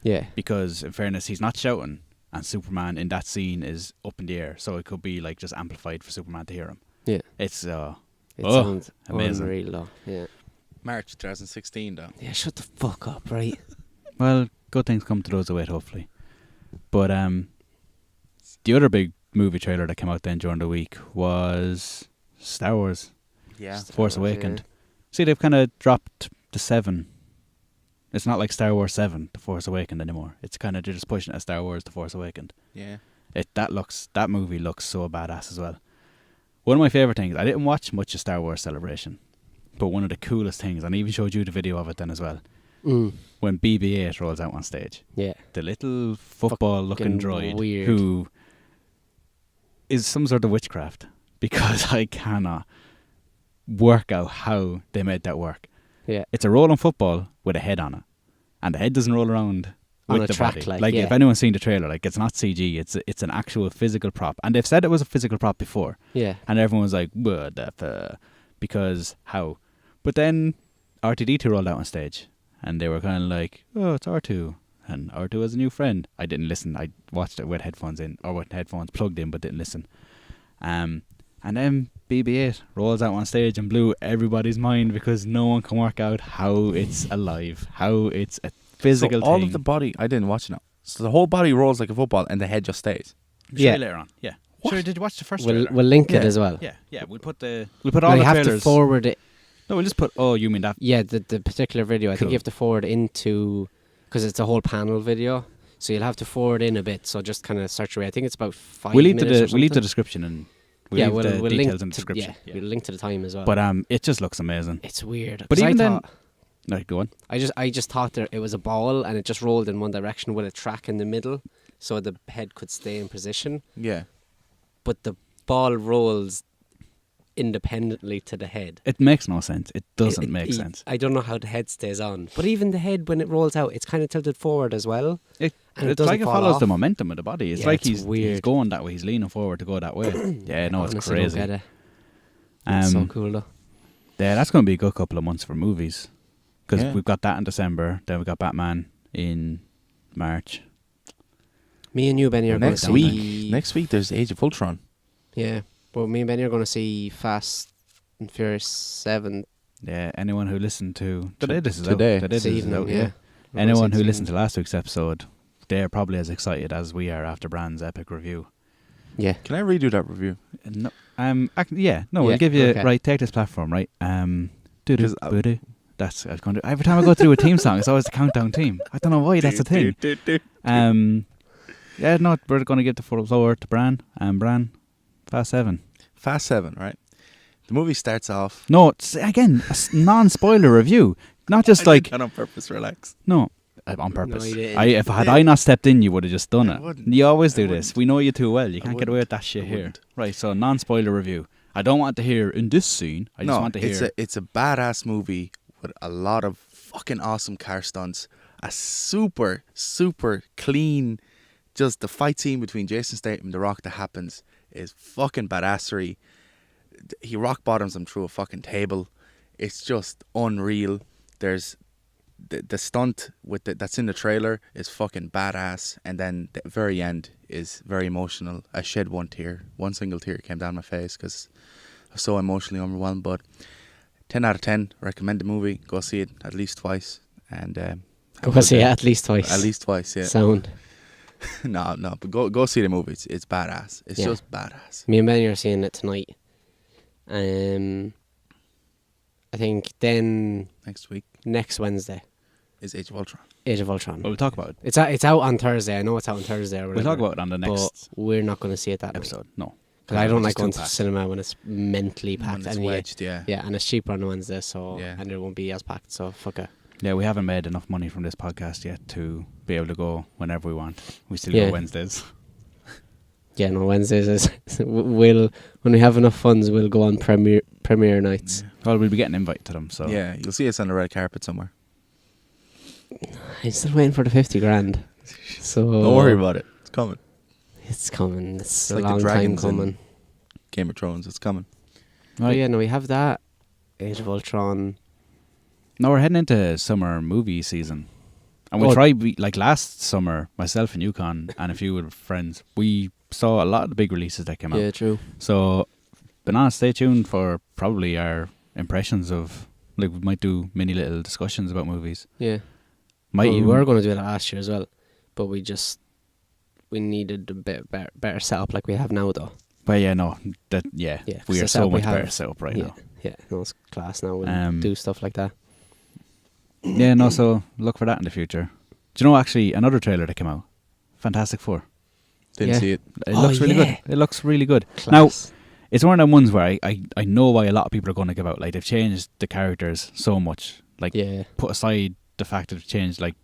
Yeah. because, in fairness, he's not shouting, and Superman in that scene is up in the air, so it could be like just amplified for Superman to hear him. Yeah. It's It Oh, sounds amazing. unreal, though. Yeah. March 2016, though. Yeah, shut the fuck up, right? well, good things come to those who wait, hopefully. But the other big movie trailer that came out then during the week was Star Wars: Yeah. Force Awakened. See, they've kind of dropped the 7. It's not like Star Wars 7, The Force Awakened anymore. It's kind of they're just pushing it as Star Wars: The Force Awakened. Yeah. That movie looks so badass as well. One of my favorite things. I didn't watch much of Star Wars Celebration, but one of the coolest things, and I even showed you the video of it then as well. Mm. When BB-8 rolls out on stage, Yeah. the little football-looking Fucking droid weird. who is some sort of witchcraft because I cannot work out how they made that work. Yeah. It's a rolling football with a head on it, and the head doesn't roll around On with a the track, body. like, yeah. If anyone's seen the trailer, like it's not CG. It's an actual physical prop, and they've said it was a physical prop before, Yeah. and everyone was like, "What the fuck?" Because how? But then R2-D2 rolled out on stage, and they were kind of like, "Oh, it's R2." And R2 has a new friend. I didn't listen. I watched it with headphones in, or with headphones plugged in, but didn't listen. And then BB-8 rolls out on stage and blew everybody's mind because no one can work out how it's alive, how it's a physical so all thing. of the body, I didn't watch it now. So the whole body rolls like a football and the head just stays. Show Yeah. you later on. Yeah. What? Sure, did you watch the 1st We'll trailer? we'll link it Yeah. as well. Yeah. We'll put all No, the you have to trailers. forward it. No, we'll just put. Oh, you mean that? Yeah, the particular video. I think Cool. you have to forward into because it's a whole panel video. So you'll have to forward in a bit. So just kind of search away. I think it's about 5 We'll leave minutes. the description and we'll leave the we'll details link in the description. Yeah, we'll link to the time as well. But it just looks amazing. it's weird. But 'cause I even then- thought- Right, go on. I just thought that it was a ball and it just rolled in one direction with a track in the middle, so the head could stay in position. Yeah. But the ball rolls independently to the head. It makes no sense. It doesn't It- make it- sense. I don't know how the head stays on, but even the head when it rolls out, it's kind of tilted forward as well. It, and it it's like doesn't it fall follows the off. momentum of the body. It's Yeah, like it's he's weird. going that way. He's leaning forward to go that way. Yeah, no, it's Honestly, don't crazy. get it. It's so Um, cool though. Yeah, that's going to be a good couple of months for movies because Yeah. we've got that in December. Then we've got Batman in March. Me and you, Benny, are going Next to week. see. Next week there's Age of Ultron. Yeah, but me and Benny are going to see Fast and Furious 7 Yeah, anyone who listened to today, this is Today. out. Today, this this is evening. out. Yeah. Yeah. We're gonna Anyone see who this listened to evening. last week's episode, they're probably as excited as we are after Brand's epic review. Yeah. Can I redo that review? No, yeah, no, Yeah, we'll give you okay. right. Take this platform, right? Because That's I was going to. Every time I go through a team song, it's always the countdown team. I don't know why that's a thing. Yeah, no, we're going to give the floor to Bran. Bran, Fast 7. Fast 7, right? The movie starts off. No, it's, again, a non-spoiler review, not just I like did that on purpose, relax. no. On purpose. you didn't. If I not stepped in, you would have just done I it. wouldn't. You always do I this. wouldn't. We know you too well. You I can't get away with wouldn't. that shit I here. wouldn't. Right, so non-spoiler review. I don't want to hear in this scene. I just want to hear. it's a badass movie with a lot of fucking awesome car stunts. A super, super clean. Just the fight scene between Jason Statham and The Rock that happens is fucking badassery. He rock bottoms him through a fucking table. It's just unreal. There's the stunt with that's in the trailer is fucking badass, and then the very end is very emotional. I shed one single tear came down my face because I was so emotionally overwhelmed. But 10 out of 10, recommend the movie. Go see it at least twice, and Go see it at least twice. At least twice, yeah. Sound. No, but go see the movie. It's badass. It's Yeah. just badass. Me and Benny are seeing it tonight. I think then Next week next Wednesday, is Age of Ultron. Age of Ultron. We'll talk about it. It's out on Thursday. I know it's out on Thursday. Or We'll whatever, talk about it on the next but we're not going to see it that night. episode. No. Because I don't like It's too going to the packed. cinema when it's mentally When packed. it's and wedged, yeah. yeah, and it's cheaper on a Wednesday, so Yeah. and it won't be as packed. So fuck it. Yeah, we haven't made enough money from this podcast yet to be able to go whenever we want. We still Yeah. go Wednesdays. Yeah, no, Wednesdays is we'll when we have enough funds, we'll go on premiere nights. Well, we'll be getting invited to them, so Yeah, you'll see us on the red carpet somewhere. I'm still waiting for the 50 grand. So Don't worry about it. It's coming. It's coming. It's a like the long time dragons in- coming. Game of Thrones. It's coming. But Right. yeah, no, we have that. Age of Ultron. Now we're heading into summer movie season. And we'll Oh. try, like last summer, myself and Yukon and a few of friends, we saw a lot of the big releases that came out. Yeah, true. So, but honest, stay tuned for probably our impressions of, like we might do mini little discussions about movies. Yeah. Might Well, we even, were going to do that last year as well, but we needed a bit better setup like we have now, though. but yeah, no, that, yeah, Yeah, 'cause we the are so setup we much better have- set up right yeah, now. yeah, no, it's class now. We'll Um, do stuff like that. Yeah, no, so look for that in the future. Do you know actually another trailer that came out? Fantastic Four. Didn't Yeah. see it. It Oh, looks really yeah. good. It looks really good. Now, Class. it's one of them ones where I know why a lot of people are going to give out. Like, they've changed the characters so much. Like, Yeah. put aside the fact that they've changed, like,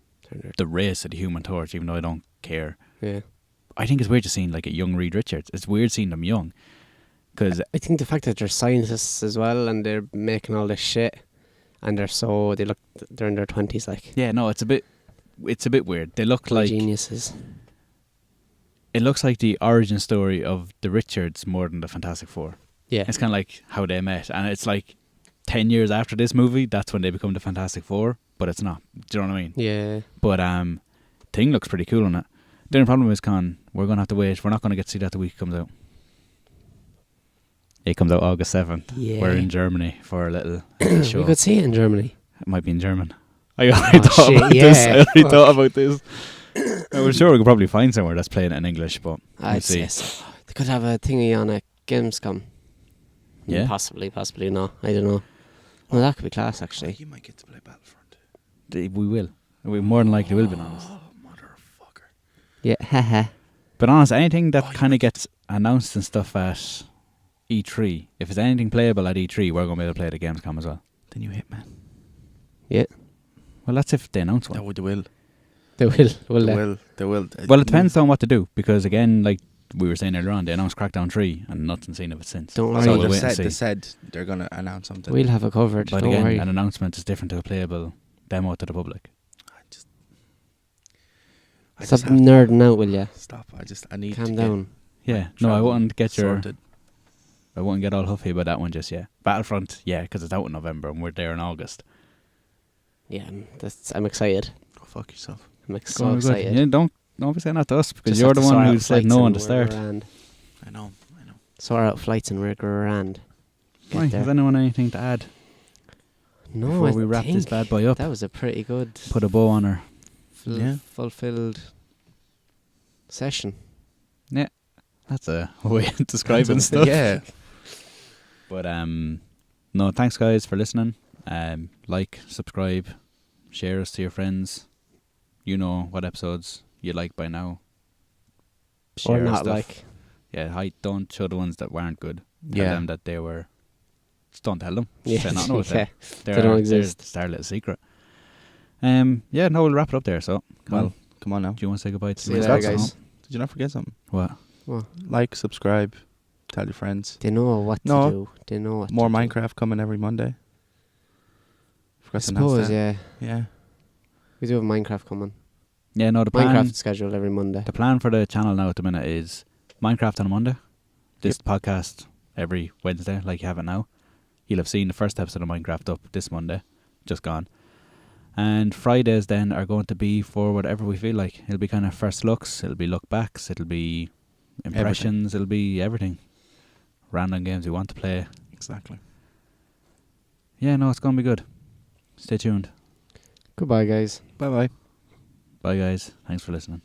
the race of the Human Torch, even though I don't care. Yeah. I think it's weird just seeing, like, a young Reed Richards. It's weird seeing them young. Because, I think the fact that they're scientists as well and they're making all this shit and they're in their 20s, like. yeah, no, it's a bit weird. They look like, geniuses. it looks like the origin story of the Richards more than the Fantastic Four. Yeah. It's kind of like how they met. And it's like 10 years after this movie, that's when they become the Fantastic Four. But it's not. Do you know what I mean? Yeah. But thing looks pretty cool on it. The only problem is, we're going to have to wait. We're not going to get to see that the week it comes out. It comes out August 7th. Yeah. We're in Germany for a little show. We could see it in Germany. It might be in German. I already thought shit, about this. I yeah. already thought about this. I'm sure we could probably find somewhere that's playing it in English, but we'll I'd see. say so. They could have a thingy on a Gamescom. Yeah. Possibly not. I don't know. Well, that could be class, actually. You might get to play Battlefront. We will. We more than likely will, be honest. Oh, motherfucker. Yeah, haha. But honest, anything that Oh, you kind of might gets announced and stuff at E3, if it's anything playable at E3, we're going to be able to play it at Gamescom as well. Then you hit, man. Yeah, Well, that's if they announce one. They will. they will. Will They they? will. They will. Well, it depends on what to do, because again, like we were saying earlier on, they announced Crackdown 3 and nothing's seen of it since. Don't So worry. we'll they wait and said, see. they're going to announce something. We'll have it covered. But Don't again, worry. an announcement is different to a playable demo to the public. I Stop just have to nerding out, will ya? stop. I need Calm to down. Yeah, my no, I travel wouldn't get sorted. I wouldn't get all huffy about that one just yet. Battlefront, yeah, because it's out in November and we're there in August. Yeah, I'm excited. Go fuck yourself. I'm It's so gonna be good. excited. Yeah, don't be saying that to us, because Just you're have the to sort one out who said flights no and on the we're start. grand. I know. Sort out flights and we're grand. Get Right, there. has anyone anything to add No, before I we wrap this think bad boy up? that was a pretty good, Put a bow on her. Yeah. fulfilled session. That's a way of describing stuff. Yeah. But no, thanks guys for listening. Like, subscribe, share us to your friends. You know what episodes you like by now. Or Share not stuff. like. Yeah, don't show the ones that weren't good. Tell Yeah. them that they were. Just don't tell them. Yeah, Say nothing about them. they don't exist. It's their little secret. Yeah, no, we'll wrap it up there. So, Well, come on now. do you want to say goodbye to See the you Wait, later, listeners at guys. home? Did you not forget something? What? Well, Like, subscribe, tell your friends. they know what No. to do. They know what More to do. Minecraft coming every Monday. I Forgot to announce suppose, that. yeah. Yeah. We do have Minecraft coming. Yeah, no, the plan. Minecraft scheduled every Monday. The plan for the channel now at the minute is Minecraft on a Monday. This podcast every Wednesday, like you have it now. You'll have seen the first episode of Minecraft up this Monday, just gone. And Fridays then are going to be for whatever we feel like. It'll be kind of first looks, it'll be look backs, it'll be impressions, it'll be everything. Random games we want to play. Exactly. Yeah, no, it's going to be good. Stay tuned. Goodbye, guys. Bye-bye. Bye guys. Thanks for listening.